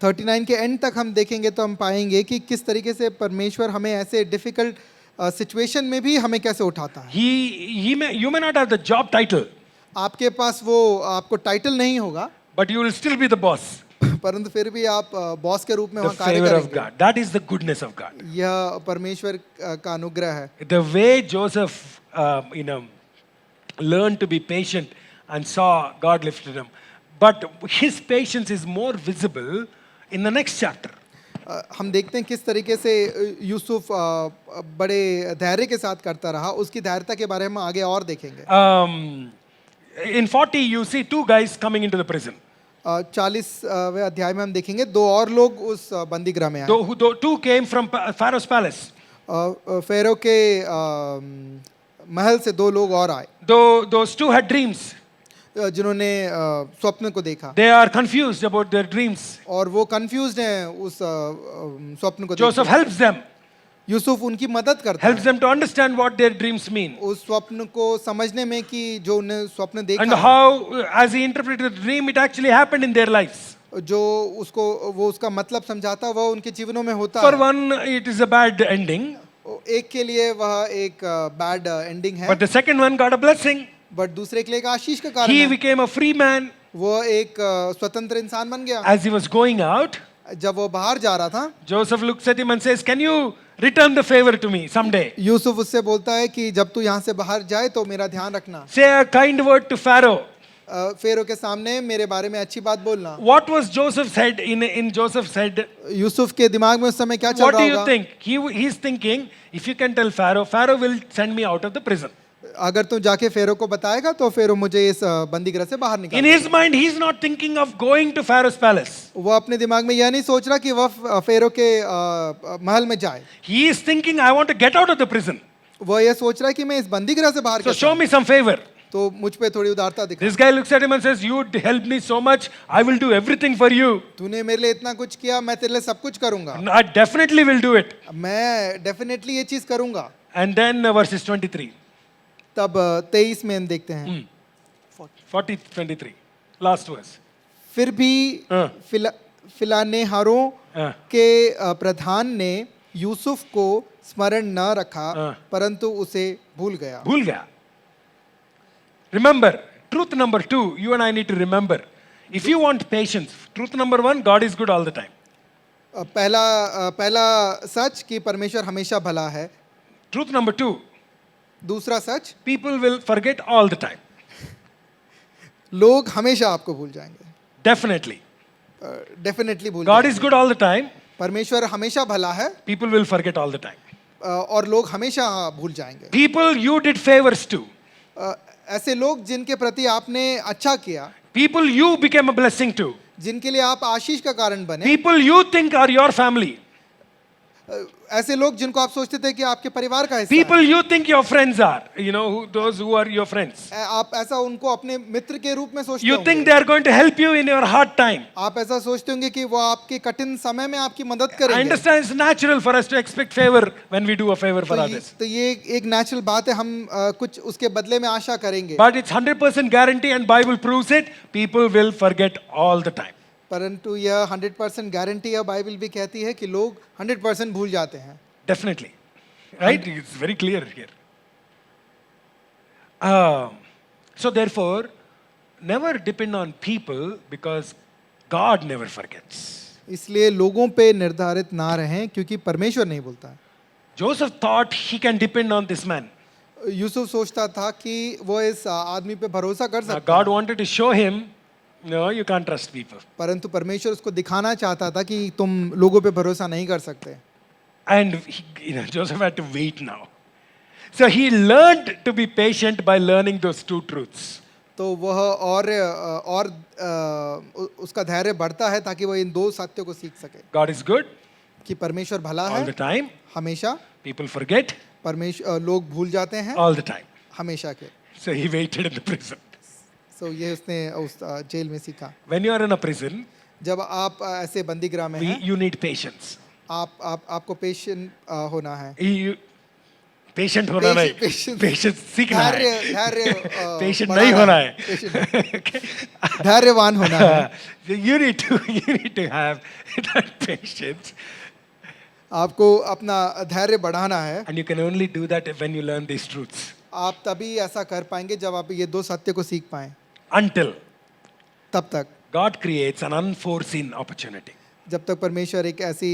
39 के एंड तक हम देखेंगे तो हम पाएंगे कि किस तरीके से परमेश्वर हमें ऐसे डिफिकल्ट सिचुएशन में भी हमें कैसे उठाता है। You may not have the job title, आपके पास वो आपको टाइटल नहीं होगा but you will still be the boss. परंतु फिर भी आप बॉस के रूप में The वहाँ कार्य favor of करेंगे। God. That is the goodness of God. यह परमेश्वर का अनुग्रह है। The way Joseph, learned to be patient and saw God lifted him, but his patience is more visible in the next chapter. हम देखते हैं किस तरीके से यूसुफ बड़े धैर्य के साथ करता रहा, उसकी धैर्यता के बारे में आगे और देखेंगे। In 40, you see two guys coming into the prison. 40वें अध्याय में हम देखेंगे दो और लोग उस बंदी गृह में आए। Two came from Pharaoh's palace. फेरो के महल से दो लोग और आए Those two had dreams. जिन्होंने स्वप्न को देखा They are confused about their dreams. और वो कंफ्यूज्ड हैं उस स्वप्न को Joseph देखकर। helps them, यूसुफ उनकी मदद करता helps है them to understand what their dreams mean. उस स्वप्न को समझने में कि जो उन्हें स्वप्न देखा And है, how, as he interpreted the dream, it actually happened in their lives. जो उसको वो उसका मतलब समझाता वह उनके जीवनों में होता For है। one, it is a bad ending, एक के लिए वह एक बैड एंडिंग है, but the second one got a blessing. But दूसरे के लिए एक आशीष का कारण He है। became a free man. वो एक स्वतंत्र इंसान बन गया। As he was going out, जब वो बाहर जा रहा था, Joseph looks at him and says, "Can you return the favor to me someday? Yusuf उससे बोलता है कि जब तू यहाँ से बाहर जाए तो मेरा ध्यान रखना, Say a kind word to Pharaoh." फेरो के सामने मेरे बारे में अच्छी बात बोलना। What was Joseph's head in Joseph's head? Yusuf के दिमाग में उस समय क्या चल What do रहा you होगा? think? He's thinking, if you can tell Pharaoh, Pharaoh will send me out of the prison. अगर तू जाके फेरो को बताएगा तो फेरो मुझे इस बंदी गृह से बाहर In निकाल। his mind, he's not thinking of going to Pharaoh's palace. वो अपने दिमाग में यह नहीं सोच रहा कि वह फेरो के महल में जाए, He is thinking, I want to get out of the prison. वो ये सोच रहा है कि मैं इस बंदी गृह से बाहर So कैसे show आऊं? me some favor. तो मुझ पे थोड़ी उदारता दिखा। This guy looks at him and says, "You helped me so much. I will do everything for you. तूने मेरे लिए इतना कुछ किया, मैं तेरे लिए सब कुछ करूंगा, I definitely will do it." मैं डेफिनेटली ये चीज करूंगा। And then verses 23, तब 23 में हम देखते हैं 40, 23, last verse. फिर भी हाँ। फिलानेहारों हाँ। के प्रधान ने यूसुफ को स्मरण न रखा, हाँ। परंतु उसे भूल गया। भूल गया. Remember, truth number 2, you and I need to remember. If you want patience, truth number 1, God is good all the time. पहला सच कि परमेश्वर हमेशा भला है। Truth number 2, दूसरा सच, people will forget all the time. लोग हमेशा आपको भूल जाएंगे, Definitely. डेफिनेटली भूल God जाएंगे। is good all the time. परमेश्वर हमेशा भला है People will forget all the time. और लोग हमेशा भूल जाएंगे। People you did favors to. ऐसे लोग जिनके प्रति आपने अच्छा किया, people you became a blessing to, जिनके लिए आप आशीष का कारण बने, people you think are your family, ऐसे लोग जिनको आप सोचते थे कि आपके परिवार का हिस्सा people you think your friends are, you know, those who are your friends. हैं, आप ऐसा उनको अपने मित्र के रूप में सोचते You होंगे। think they are going to help you in your hard time. आप ऐसा सोचते होंगे कि वो आपके कठिन समय में आपकी मदद I करेंगे। understand it's natural for us to expect favor when we do a favor for others. तो ये एक नेचुरल बात है, हम कुछ उसके बदले में आशा करेंगे, But it's 100% guarantee and Bible proves it. People will forget all the time. परंतु यह 100% गारंटी है, बाइबल भी कहती है कि लोग 100% भूल जाते हैं। Definitely. Right? It's very clear here. So therefore, never depend on people because God never forgets. इसलिए लोगों पे निर्धारित ना रहें क्योंकि परमेश्वर नहीं भूलता। Joseph thought he can depend on this man. Yusuf सोचता था कि वो इस आदमी पे भरोसा कर Now, सकता God है, wanted to show him, no, you can't trust people. परंतु परमेश्वर उसको दिखाना चाहता था कि तुम लोगों पे भरोसा नहीं कर सकते। And Joseph had to wait now. So he learned to be patient by learning those two truths. तो वह और उसका धैर्य बढ़ता है ताकि वह इन दो सत्यों को सीख सके God is good कि परमेश्वर भला all the है time. हमेशा, People forget परमेश्वर लोग भूल जाते हैं all the time. हमेशा के। So he waited in the prison. सो ये उसने उस जेल में सीखा। When you are in a prison, जब आप ऐसे बंदीगृह में हैं, you need patience. आपको पेशेंट होना है, पेशेंट होना नहीं, Patience. पेशेंस सीखना है, धैर्य पेशेंट नहीं होना है. धैर्यवान होना है। You need to have that patience, आपको अपना धैर्य बढ़ाना है। and you can only do that when you learn these truths. आप तभी ऐसा कर पाएंगे जब आप ये दो सत्य को सीख पाएं। Until तब तक God creates an unforeseen opportunity. जब तक परमेश्वर एक ऐसी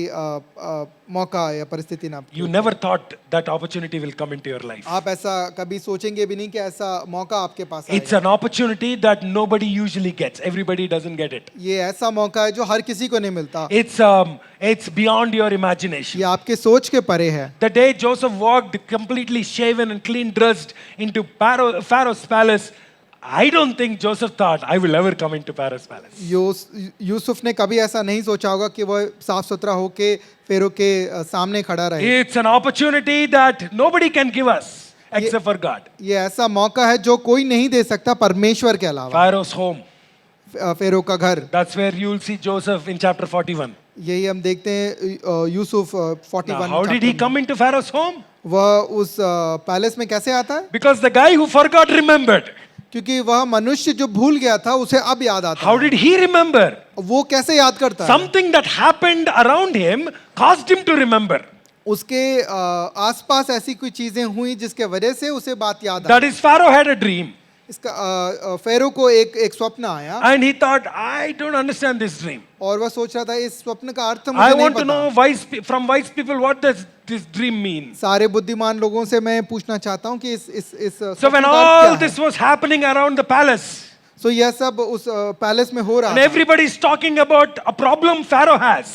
मौका या परिस्थिति ना, You never thought that opportunity will come into your life. आप ऐसा कभी सोचेंगे भी नहीं कि ऐसा मौका आपके पास It's आएगा। an opportunity that nobody usually gets. Everybody doesn't get it. ये ऐसा मौका है जो हर किसी को नहीं मिलता, It's beyond your imagination. ये आपके सोच के परे है। The day Joseph walked completely shaven and clean dressed into Pharaoh's palace, I don't think Joseph thought, I will ever come into Pharaoh's palace. Yusuf ने कभी ऐसा नहीं सोचा होगा कि वह साफ सुथरा होके फेरो के सामने खड़ा रहे। It's an opportunity that nobody can give us except for God. ये ऐसा मौका है जो कोई नहीं दे सकता परमेश्वर के अलावा। Pharaoh's home. फेरो का घर, That's where you will see Joseph in chapter 41. यही हम देखते हैं Yusuf Now, 41। how did he come into Pharaoh's home? वह उस पैलेस में कैसे आता है? Because the guy who forgot remembered. क्योंकि वह मनुष्य जो भूल गया था उसे अब याद आता How है। did he remember? वो कैसे याद करता है? Something that happened around him caused him to remember. उसके आसपास ऐसी कोई चीजें हुई जिसके वजह से उसे बात याद आई। That is, Pharaoh had a dream. इसका फेरो को एक स्वप्न आया And he thought, I don't understand this dream. और वह सोच रहा था इस स्वप्न का अर्थ I मुझे नहीं want to know पता। from wise people what does this dream mean. सारे बुद्धिमान लोगों से मैं पूछना चाहता हूँ कि इस So स्वप्न when का all अर्थ क्या this है? was happening around the palace, सो यह सब उस पैलेस में हो रहा and था। everybody is talking about a problem Pharaoh has,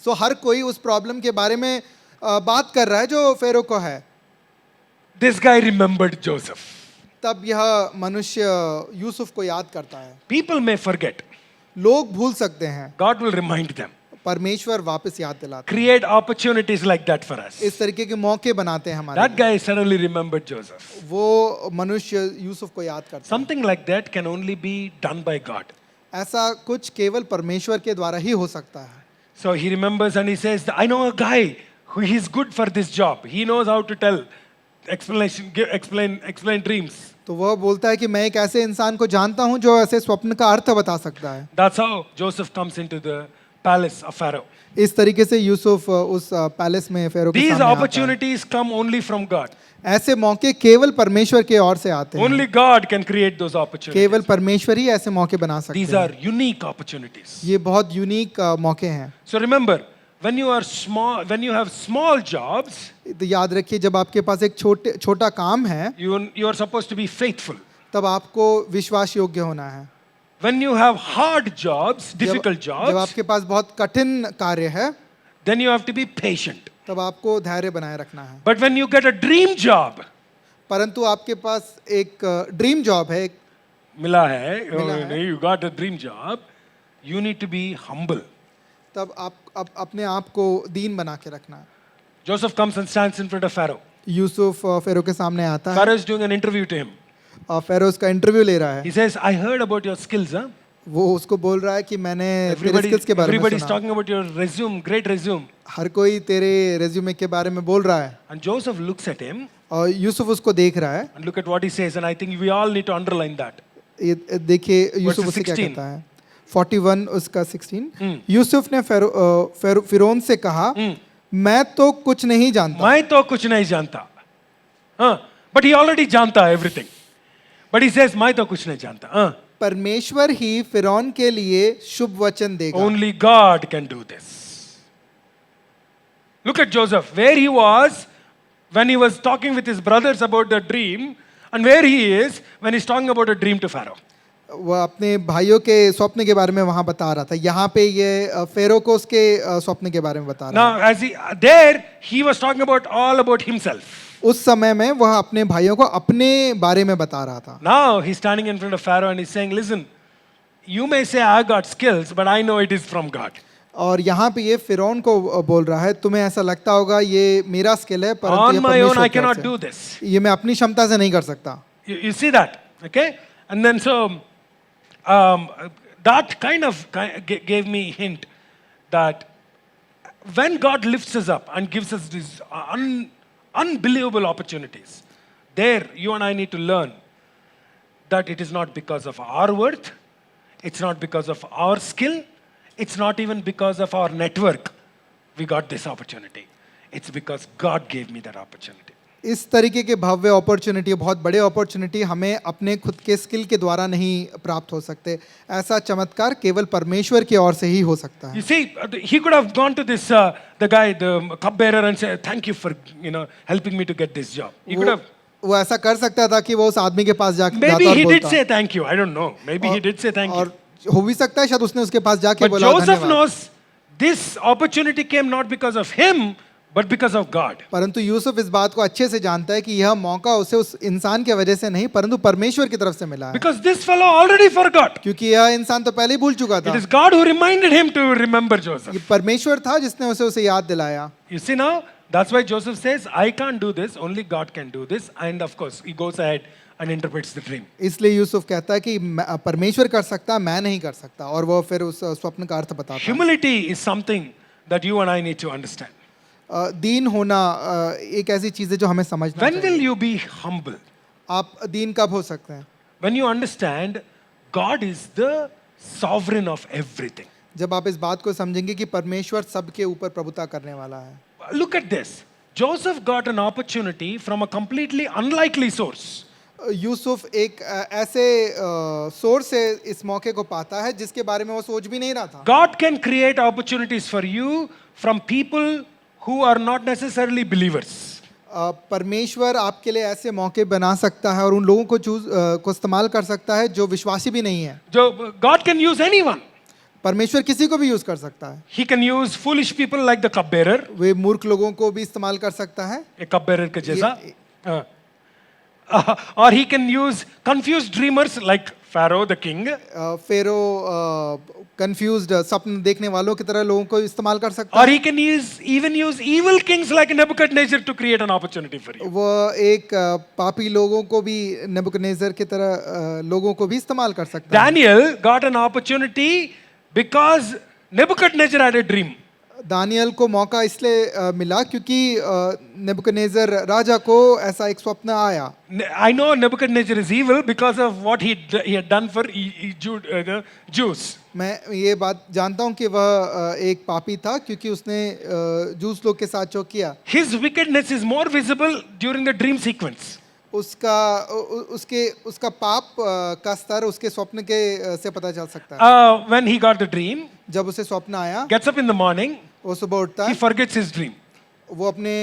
सो हर कोई उस प्रॉब्लम के बारे में बात कर रहा है जो फेरो को है। this guy remembered Joseph. तब यह मनुष्य यूसुफ को याद करता है। People may forget. लोग भूल सकते हैं, God will remind them. परमेश्वर वापस याद दिलाता Create opportunities like that for us. है। इस तरीके के मौके बनाते हैं हमारे That लिए। guy suddenly remembered Joseph. वो मनुष्य यूसुफ को याद करता है। Something like that can only be done by God. ऐसा कुछ केवल परमेश्वर के द्वारा ही हो सकता है। So he remembers and he says, I know a guy who is good for this job. He knows how to tell explain dreams. तो वह बोलता है कि मैं एक ऐसे इंसान को जानता हूं जो ऐसे स्वप्न का अर्थ बता सकता है। That's how Joseph comes into the palace of Pharaoh. इस तरीके से यूसुफ उस पैलेस में फेरो के These सामने आता है। opportunities come only from God. ऐसे मौके केवल परमेश्वर के ओर से आते हैं। Only God can create those opportunities. केवल परमेश्वर ही ऐसे मौके बना सकते These हैं। are unique opportunities. ये बहुत यूनिक मौके हैं। So remember, when you have small jobs, तो याद रखिए जब आपके पास एक छोटा काम है you are supposed to be faithful. तब आपको विश्वास योग्य होना है। When you have hard jobs, difficult जब jobs, आपके पास बहुत कठिन कार्य है then you have to be patient. तब आपको धैर्य बनाए रखना है। But when you get a dream job, परंतु आपके पास एक ड्रीम जॉब है, मिला है, मिला है। you got a dream job, you need to be humble. तब आप अपने आप को दीन बना के रखना है। Joseph comes and stands in front of Pharaoh. Yusuf फेरो के सामने आता है Pharaoh is doing an interview to him. और फेरो उसका इंटरव्यू ले रहा है। He says, I heard about your skills, huh? वो उसको बोल रहा है कि मैंने तेरे स्किल्स के बारे में Everybody's सुना। talking about your resume, great resume. हर कोई तेरे रेज्यूमे के बारे में बोल रहा है And Joseph looks at him और यूसुफ उसको देख रहा है। and look at what he says, and I think we all need to underline that. ये देखिए यूसुफ Verses उसे क्या 16. कहता है 41 उसका 16 यूसुफ ने फिरौन से कहा मैं तो कुछ नहीं जानता। मैं तो कुछ नहीं जानता. But he already जानता everything. But he says, मैं तो कुछ नहीं जानता. परमेश्वर ही फिरौन के लिए शुभ वचन देगा। Only God can do this. Look at Joseph, where he was when he was talking with his brothers about the dream, and where he is when he's talking about a dream to Pharaoh. वह अपने भाइयों के स्वप्न के बारे में वहां बता रहा था। यहाँ पे ये फेरो को उसके स्वप्न के बारे में बता रहा Now, as he was talking about all about himself. है। उस समय में वह अपने भाइयों को अपने बारे में बता रहा था। Now he's standing in front of Pharaoh and he's saying, "Listen, you may say I got skills, but I know it is from God. और यहाँ पे ये फिरौन को बोल रहा है तुम्हें ऐसा लगता होगा ये मेरा स्किल है परंतु On ये my own, परमेश्वर I की तरफ cannot से do है। this." ये मैं अपनी क्षमता से नहीं कर सकता। You see that, okay? And then that kind of gave me a hint that when God lifts us up and gives us these unbelievable opportunities, there you and I need to learn that it is not because of our worth, it's not because of our skill, it's not even because of our network we got this opportunity. It's because God gave me that opportunity. इस तरीके के भव्य opportunity, बहुत बड़े opportunity हमें अपने खुद के skill के द्वारा नहीं प्राप्त हो सकते। ऐसा चमत्कार केवल परमेश्वर की ओर से ही हो सकता है। You see, he could have gone to this the guy, the cupbearer, and said, "Thank you for helping me to get this job." He could have. वो ऐसा कर सकता था कि वो उस आदमी के पास जाकर Maybe जाता और he did बोलता। say thank you. I don't know. Maybe he did say thank और you. हो भी सकता है शायद उसने उसके पास जाके But बोला Joseph धन्यवाद। knows this opportunity came not because of him, but because of God. परंतु यूसुफ इस बात को अच्छे से जानता है कि यह मौका उसे उस इंसान की वजह से नहीं परंतु परमेश्वर की तरफ से मिला है। Because this fellow already forgot. क्योंकि यह इंसान तो पहले ही भूल चुका It था। is God who reminded him to remember Joseph. ये परमेश्वर था जिसने उसे याद दिलाया। You see now, that's why Joseph says, "I can't do this. Only God can do this." And of course, he goes ahead and interprets the dream. इसलिए यूसुफ कहता है कि परमेश्वर कर सकता है, मैं नहीं कर सकता, और वो फिर उस स्वप्न का अर्थ बताता है। Humility is something that you and I need to understand. दीन होना एक ऐसी चीज है जो हमें समझना When चाहिए। will you be humble? आप दीन कब हो सकते हैं? When you understand God is the sovereign of everything. जब आप इस बात को समझेंगे कि परमेश्वर सबके ऊपर प्रभुता करने वाला है। Look at this. Joseph got an opportunity from a completely unlikely source. Yusuf एक ऐसे सोर्स से इस मौके को पाता है जिसके बारे में वो सोच भी नहीं रहा था। God can create opportunities for you from people who are not necessarily believers. परमेश्वर आपके लिए ऐसे मौके बना सकता है और उन लोगों को इस्तेमाल कर सकता है जो विश्वासी भी नहीं है। So God can use anyone. परमेश्वर किसी को भी यूज कर सकता है। He can use foolish people like the cupbearer. वे मूर्ख लोगों को भी इस्तेमाल कर सकता है। A cupbearer के जैसा. Or he can use confused dreamers like Pharaoh the king. Pharaoh confused सपन देखने वालों की तरह लोगों को इस्तेमाल कर सकता Or है। he can even use evil kings like Nebuchadnezzar to create an opportunity for you. वो एक पापी लोगों को भी नेबुकदनेस्सर की तरह लोगों को भी इस्तेमाल कर सकता है। Daniel got an opportunity because Nebuchadnezzar had a dream. Daniel को मौका इसलिए मिला क्योंकि नेबुकदनेस्सर राजा को ऐसा एक स्वप्न आया। I know Nebuchadnezzar is evil because of what he had done for the Jews. मैं ये बात जानता हूँ कि वह एक पापी था क्योंकि उसने जूस लोग के साथ जो किया। His wickedness is more visible during the dream sequence. उसका पाप का स्तर उसके स्वप्न के से पता चल सकता है। When he got the dream, जब उसे स्वप्न आया, gets up in the morning, वो सुबह उठता he है, forgets his dream. वो अपने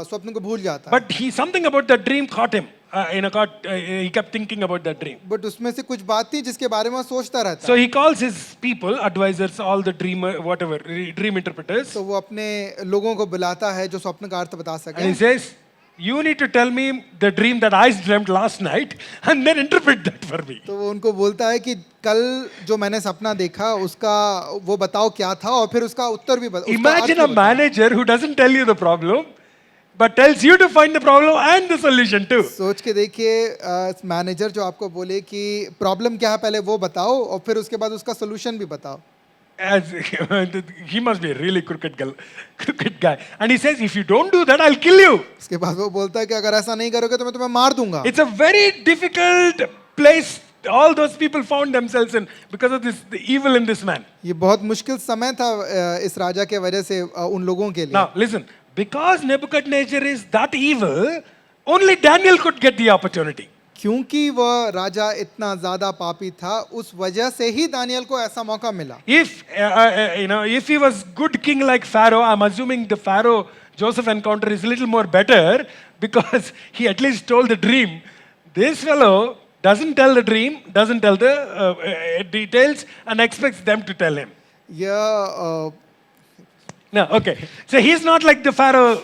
स्वप्न को भूल जाता है। But something about that dream caught him. He kept thinking about that dream. But उसमें से कुछ बात थी जिसके बारे में वो सोचता रहता So है। he calls his people, advisors, all the dream interpreters, तो वो अपने लोगों को बुलाता है जो स्वप्न का अर्थ बता and he सके। says, You need to tell me the dream that I dreamt last night and then interpret that for me. तो वो उनको बोलता है कि कल जो मैंने सपना देखा उसका वो बताओ क्या था और फिर उसका उत्तर भी उसका Imagine अर्थ a भी बताओ। manager who doesn't tell you the problem, but tells you to find the problem and the solution too. सोच के देखिए मैनेजर जो आपको बोले कि प्रॉब्लम क्या है पहले वो बताओ और फिर उसके बाद उसका सोल्यूशन भी बताओ। As he must be a really crooked guy. And he says, if you don't do that, I'll kill you. उसके बाद वो बोलता है कि अगर ऐसा नहीं करोगे तो मैं तुम्हें मार दूंगा। It's a very difficult place all those people found themselves in because of this the evil in this man. ये बहुत मुश्किल समय था इस राजा के वजह से उन लोगों के लिए। Now listen, because Nebuchadnezzar is that evil, only Daniel could get the opportunity. क्योंकि वह राजा इतना ज्यादा पापी था उस वजह से ही दानियल को ऐसा मौका मिला। If if he was good king like Pharaoh, I'm assuming the Pharaoh Joseph encounter is a little more better because he at least told the dream. This fellow doesn't tell the dream, doesn't tell the details, and expects them to tell him. यह No, okay. So he's not like the Pharaoh.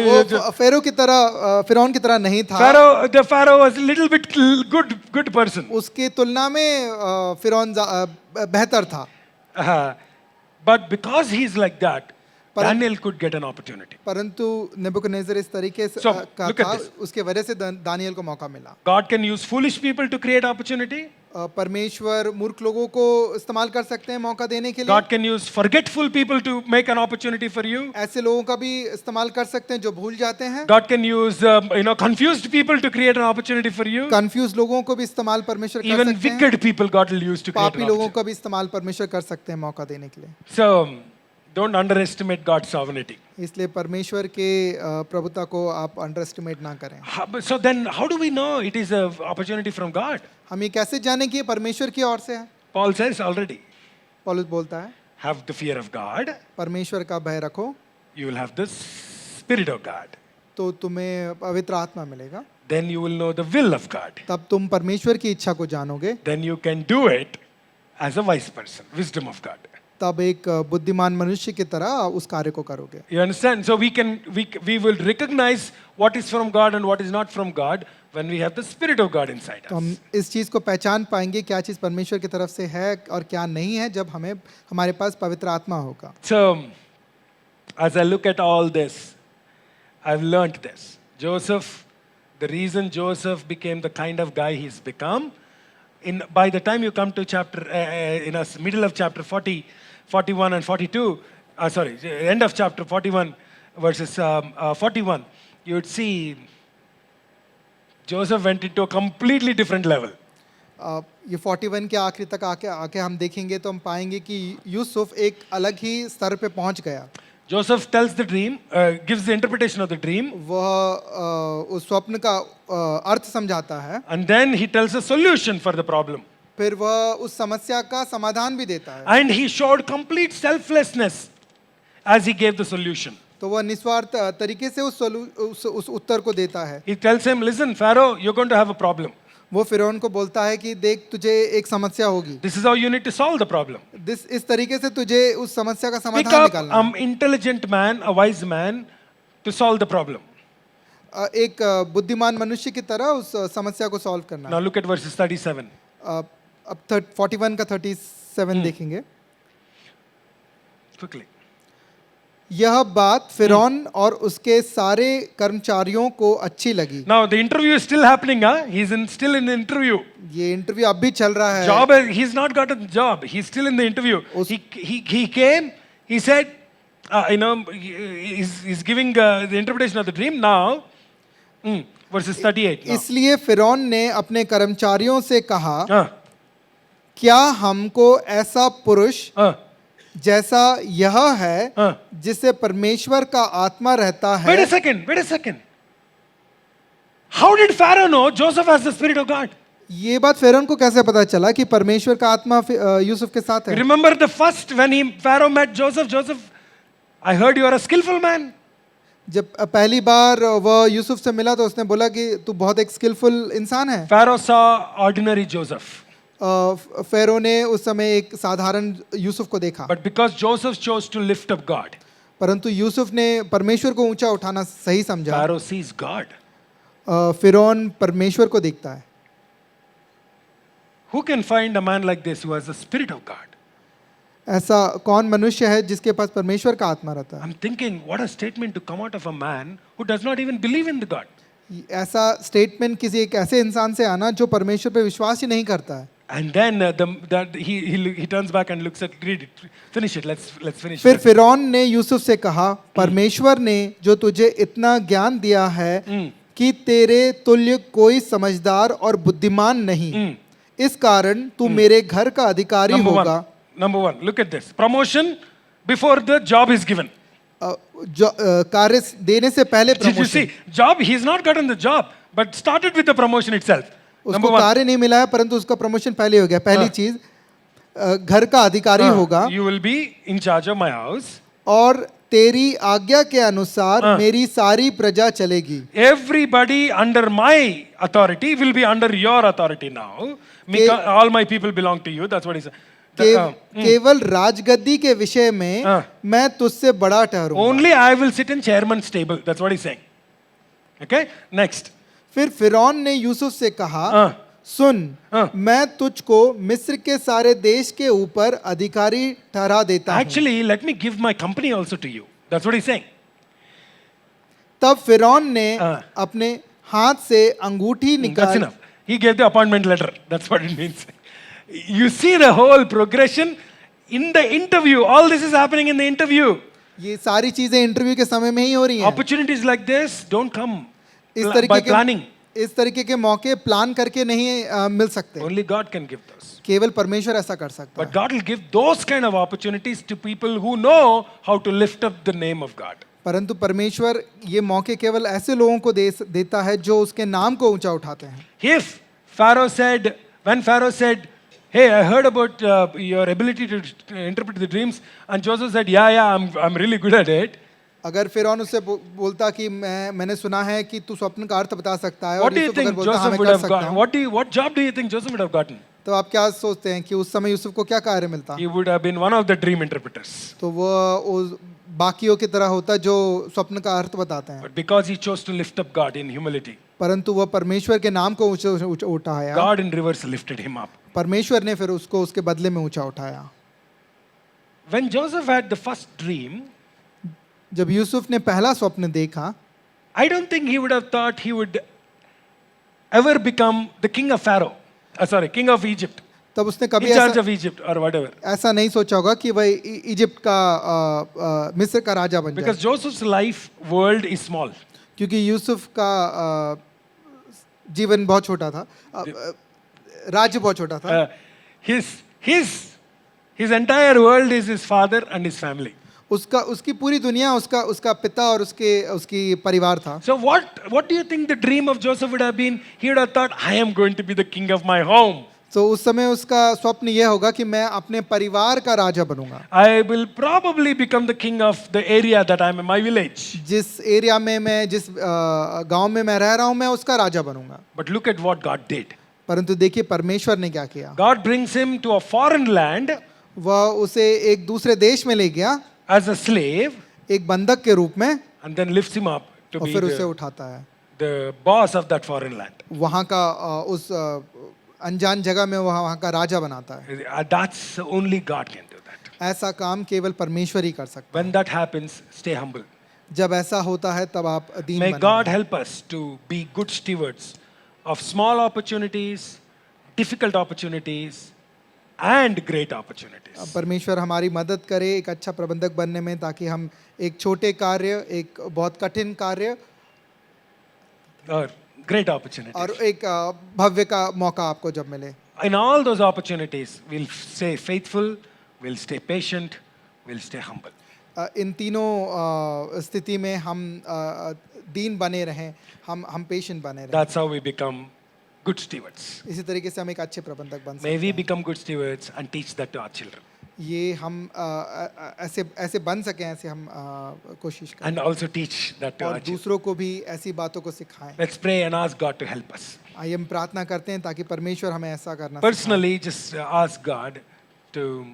वो फेरो की तरह फिरौन की तरह नहीं था। The Pharaoh was a little bit good person. उसकी तुलना में फिरौन बेहतर था। But because he's like that, Daniel could get an opportunity. परंतु नेबुकदनेस्सर इस तरीके से So, का look at था this. उसके वजह से दानियल को मौका मिला। God can use foolish people to create opportunity. परमेश्वर मूर्ख लोगों को इस्तेमाल कर सकते हैं मौका देने के लिए। God can use forgetful people to make an opportunity for you. ऐसे लोगों का भी इस्तेमाल कर सकते हैं जो भूल जाते हैं। God can use confused people to create an opportunity for you. Confuse लोगों को भी इस्तेमाल परमेश्वर कर Even सकते हैं। wicked people God will use to create an पापी लोगों opportunity. का भी इस्तेमाल परमेश्वर कर सकते हैं मौका देने के लिए। So don't underestimate God's sovereignty. इसलिए परमेश्वर के प्रभुता को आप अंडर एस्टिमेट ना करें। So then how do we know it is an opportunity from God? हम ये कैसे जाने कि ये परमेश्वर की ओर से है? Paul says already, पौलुस बोलता है have the fear of God, परमेश्वर का भय रखो you will have the spirit of God. तो तुम्हें पवित्र आत्मा मिलेगा। Then you will know the will of God. तब तुम परमेश्वर की इच्छा को जानोगे। Then you can do it as a wise person, wisdom of God. तब एक बुद्धिमान मनुष्य की तरह उस कार्य को करोगे। You understand? So we will recognize what is from God and what is not from God when we have the spirit of God inside तो us. हम इस चीज को पहचान पाएंगे क्या चीज परमेश्वर की तरफ से है और क्या नहीं है जब हमारे पास पवित्र आत्मा होगा। So as I look at all this, I've learned this. Joseph, the reason Joseph became the kind of guy he's become, by the time you come to middle of chapter 40, 41 and 42, end of chapter 41, verses 41, you would see Joseph went into a completely different level. ये 41 के आखिरी तक आके हम देखेंगे तो हम पाएंगे कि यूसुफ एक अलग ही स्तर पे पहुंच गया। Joseph tells the dream, gives the interpretation of the dream. वह उस स्वप्न का अर्थ समझाता है। And then he tells a solution for the problem. फिर वह उस समस्या का समाधान भी देता है। And he showed complete selflessness as he gave the solution. तो वह निस्वार्थ तरीके से उस उत्तर को देता है। He tells him, listen, Pharaoh, you're going to have a problem. वो फिरौन को बोलता है कि देख तुझे एक समस्या होगी। This is how you need to solve the problem. इस तरीके से तुझे उस समस्या का Pick समाधान up निकालना है। an intelligent man, a wise man, to solve the problem. एक बुद्धिमान मनुष्य की तरह उस समस्या को सॉल्व करना Now है। look at verses 37. अब 41 का 37 देखेंगे। Quickly. यह बात फिरौन और उसके सारे कर्मचारियों को अच्छी लगी। Now the interview is still happening, huh? He's still in the interview. ये इंटरव्यू अब भी चल रहा है। Job, he's not got a job. He's still in the interview. He came, he said, he's giving the interpretation of the dream now. Verses 38. now. इसलिए फिरौन ने अपने कर्मचारियों से कहा, हाँ, क्या हमको ऐसा पुरुष हाँ, जैसा यह है हाँ. जिसे परमेश्वर का आत्मा रहता Wait है। a second. How did Pharaoh know Joseph has the spirit of God? ये बात फिरौन को कैसे पता चला कि परमेश्वर का आत्मा यूसुफ के साथ है? Remember the first when Pharaoh met Joseph, I heard you are a skillful man. जब पहली बार वह यूसुफ से मिला तो उसने बोला कि तू बहुत एक स्किलफुल इंसान है। Pharaoh saw ordinary Joseph. फेरो ने उस समय एक साधारण यूसुफ को देखा, But because Joseph chose to lift up God, परंतु यूसुफ ने परमेश्वर को ऊंचा उठाना सही समझा। Pharaoh sees God. फिरौन परमेश्वर को देखता है। Who can find a man like this who has the Spirit of God? ऐसा कौन मनुष्य है जिसके पास परमेश्वर का आत्मा रहता है? I'm thinking, what a statement to come out of a man who does not even believe in the God. ऐसा स्टेटमेंट किसी एक ऐसे इंसान से आना जो परमेश्वर पे विश्वास ही नहीं करता है। And then he turns back and looks at, read it, finish it, let's finish फिर it. फिरौन ने यूसुफ से कहा, परमेश्वर ने जो तुझे इतना ज्ञान दिया है कि तेरे तुल्य कोई समझदार और बुद्धिमान नहीं, इस कारण तू मेरे घर का अधिकारी होगा। Number one, look at this. Promotion before the job is given. कार्य देने से पहले Did you promotion, see? Job, he's not gotten the job, but started with the promotion itself. Number उसको one, कार्य नहीं मिला है परंतु उसका प्रमोशन पहले हो गया। पहली चीज, घर का अधिकारी होगा you will be in charge of my house. और तेरी आज्ञा के अनुसार मेरी सारी प्रजा चलेगी। Everybody under my authority will be under your authority now. All my people belong to you. That's what he said. केवल राजगद्दी के विषय में मैं तुझसे बड़ा ठहरूंगा। Only I will sit in chairman's table. That's what he's saying. Okay? Next. फिर फिरौन ने यूसुफ से कहा, सुन, मैं तुझको मिस्र के सारे देश के ऊपर अधिकारी ठहरा देता हूँ। Actually, let me give my company also to you. That's what he's saying. तब फिरौन ने अपने हाथ से अंगूठी That's निकाल, enough. He gave the appointment letter. That's what it means. You see the whole progression in the interview. All this is happening in the interview. ये सारी चीजें इंटरव्यू के समय में ही हो रही हैं। Opportunities like this don't come इस by तरीके planning. इस तरीके के मौके प्लान करके नहीं मिल सकते। Only God can give those. केवल परमेश्वर ऐसा कर सकता But है। God will give those kind of opportunities to people who know how to lift up the name of God. परंतु परमेश्वर ये मौके केवल ऐसे लोगों को देता है जो उसके नाम को ऊंचा उठाते हैं। If Pharaoh said, when Pharaoh said, hey, I heard about your ability to interpret the dreams, and Joseph said, yeah, I'm really good at it. अगर फिरौन उससे बोलता कि मैंने सुना है कि तू स्वप्न का अर्थ बता सकता है, What और do you यूसुफ अगर think बोलता हाँ Joseph मैं would कर have सकता gotten? हूँ, What job do you think Joseph would have gotten? तो आप क्या सोचते हैं कि उस समय यूसुफ को क्या कार्य मिलता? He would have been one of the dream interpreters. तो वो बाकियों की तरह होता जो स्वप्न का अर्थ बताते हैं। But because he chose to lift up God in humility, परंतु वह परमेश्वर के नाम को ऊंचा उठाया, God in reverse lifted him up. परमेश्वर ने फिर उसको उसके बदले में ऊंचा उठाया। When Joseph had the first dream, जब यूसुफ ने पहला स्वप्न देखा, I don't think he would have thought he would ever become the king of Pharaoh. King of Egypt. तब उसने कभी In charge ऐसा of Egypt or whatever. ऐसा नहीं सोचा होगा कि वह इजिप्ट का मिस्र का राजा बन Because जाए, Joseph's life world is small. क्योंकि यूसुफ का जीवन बहुत छोटा था, राज्य बहुत छोटा था। His entire world is his father and his family. उसकी पूरी दुनिया उसका पिता और उसकी परिवार था। So what do you think the dream of Joseph would have been? He would have thought, I am going to be the king of my home. तो उस समय उसका स्वप्न यह होगा कि मैं अपने परिवार का राजा बनूंगा। I will probably become the king of the area that I am in, my village. जिस एरिया में मैं जिस गांव में मैं रह रहा हूं मैं उसका राजा बनूंगा। But look at what God did. परंतु देखिए परमेश्वर ने क्या किया। God brings him to a foreign land वह उसे एक दूसरे देश में ले गया as a slave एक बंधक के रूप में, and then lifts him up to और be फिर उसे the, उठाता है। the boss of that foreign land. वहाँ का उस अनजान जगह में वहाँ का राजा बनाता है। That's only God can do that. ऐसा काम केवल परमेश्वर ही कर सकता When that happens, stay humble. है। जब ऐसा होता है तब आप दीन May बनें। God help us to be good stewards of small opportunities, difficult opportunities, and great opportunities. परमेश्वर हमारी मदद करे एक अच्छा प्रबंधक बनने में, ताकि हम एक छोटे कार्य, एक बहुत कठिन कार्य Or great opportunities. और एक भव्य का मौका आपको जब मिले। In all those opportunities, we'll stay faithful, we'll stay patient, we'll stay humble. इन तीनों स्थिति में हम दीन बने रहें, हम पेशेंट बने रहें। That's how we become good stewards. इसी तरीके से हम एक अच्छे प्रबंधक बन सकते May we हैं। become good stewards and teach that to our children. ये हम ऐसे बन सकें, ऐसे हम कोशिश करें And also teach that to और our children. दूसरों को भी ऐसी बातों को सिखाएं। Let's pray and ask God to help us. आइए हम प्रार्थना करते हैं ताकि परमेश्वर हमें ऐसा करना सिखाए। Personally, just ask God to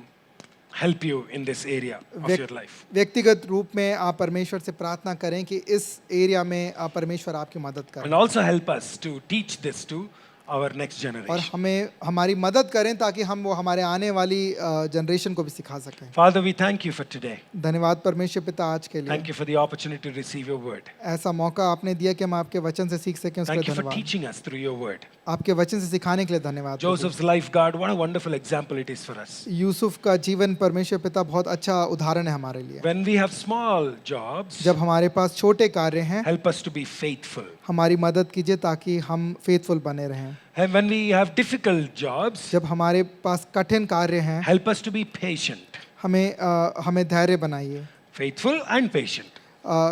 help you in this area of व्यक- your life. व्यक्तिगत रूप में आप परमेश्वर से प्रार्थना करें कि इस एरिया में परमेश्वर आपकी मदद And करें also help us to teach this to our next और generation. हमें हमारी मदद करें ताकि हम वो हमारे आने वाली जनरेशन को भी सिखा सकें। Father, we thank you for today. धन्यवाद परमेश्वर पिता आज के लिए, Thank you for the opportunity to receive your word. ऐसा मौका आपने दिया कि हम आपके वचन से सीख सकें, उसके Thank लिए you for धन्यवाद। teaching us through your word. आपके वचन से सिखाने के लिए धन्यवाद प्रभु। Joseph's life, God, what a wonderful example it is for us. Yusuf का जीवन परमेश्वर पिता बहुत अच्छा उदाहरण है हमारे लिए। When we have small jobs, जब हमारे पास छोटे कार्य हैं, help us to be faithful. हमारी मदद कीजिए ताकि हम फेथफुल बने रहें। And when we have difficult jobs, जब हमारे पास कठिन कार्य हैं, help us to be patient. हमें धैर्य बनाइए, Faithful and patient.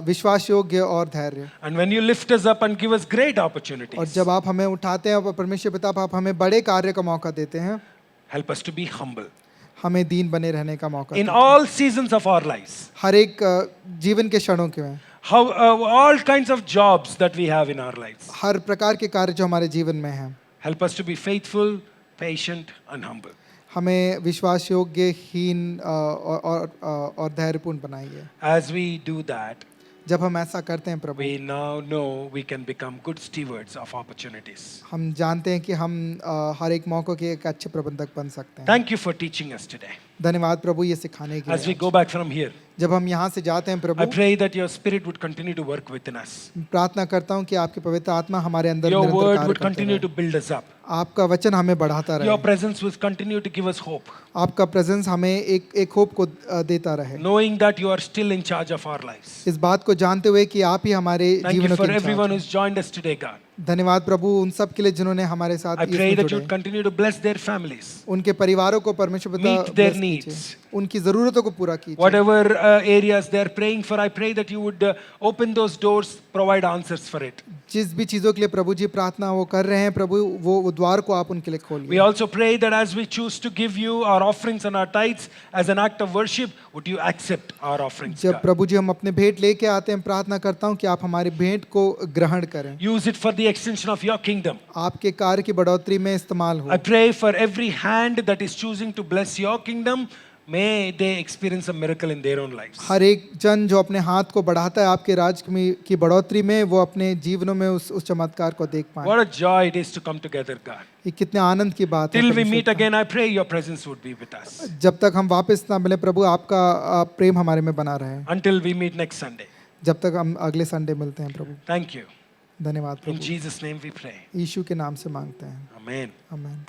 विश्वास योग्य और धैर्य। And when you lift us up and give us great और opportunities, जब आप हमें उठाते हैं और परमेश्वर पिता आप हमें बड़े कार्य का मौका देते हैं, help us to be humble. हमें दीन बने रहने का मौका In देते हैं। all seasons of our lives, हर एक जीवन के क्षणों के में, how all kinds of jobs that we have in our lives, हर प्रकार के कार्य जो हमारे जीवन में हैं, help us to be faithful, patient, and humble. हमें विश्वास योग्य, हीन और धैर्यपूर्ण बनाइए। As we do that, जब हम ऐसा करते हैं प्रभु, we now know we can become good stewards of opportunities. हम जानते हैं कि हम हर एक मौके के एक अच्छे प्रबंधक बन सकते हैं। Thank you for teaching us today. धन्यवाद प्रभु ये सिखाने के As we लिए। go back from here, जब हम यहाँ से जाते हैं I Prabhu, pray that your spirit would continue to work within us. प्रार्थना करता हूँ कि आपकी पवित्र आत्मा हमारे अंदर Your निरंतर word कार्य would करते continue रहे। to build us up. आपका वचन हमें बढ़ाता Your रहे, presence would continue to give us hope, आपका प्रेजेंस हमें एक होप को देता रहे। knowing that you are still in charge of our lives. इस बात को जानते हुए कि आप ही हमारे Thank you जीवनों for के everyone in charge who's joined us today, God. हैं। धन्यवाद प्रभु उन सब के लिए जिन्होंने हमारे साथ I pray इसमें that you जुड़े। would continue to bless their families, उनके परिवारों को परमेश्वर पिता meet their bless कीजिए। needs. उनकी ज़रूरतों को पूरा कीजिए। Whatever areas they are praying for, I pray that you would open those doors, provide answers for it. जिस भी चीज़ों के लिए प्रभु जी प्रार्थना वो कर रहे हैं प्रभु, वो द्वार को आप उनके लिए We खोलिए। also pray that as we choose to give you our offerings and our tithes as an act of worship, would you accept our offerings, जब God? प्रभु जी हम अपने भेंट लेके आते हैं, प्रार्थना करता हूँ कि आप हमारी भेंट को ग्रहण करें, Use it for the extension of your kingdom. आपके कार्य की बढ़ोतरी में इस्तेमाल I हो। pray for every hand that is choosing to bless your kingdom, may they experience a miracle in their own lives. हर एक जन जो अपने हाथ को बढ़ाता है आपके राज की बढ़ोतरी में, वो अपने जीवनों में उस चमत्कार को देख पाए। What a joy it is to come together, God. ये कितने आनंद की बात है Till we परमेश्वर meet का। again, I pray your presence would be with us. जब तक हम वापस ना मिले प्रभु, आपका प्रेम हमारे में बना रहे। Until we meet next Sunday. जब तक हम अगले संडे मिलते हैं प्रभु। Thank you. धन्यवाद In Prabhu, Jesus' name we pray. यीशु के नाम से मांगते हैं, Amen. आमीन।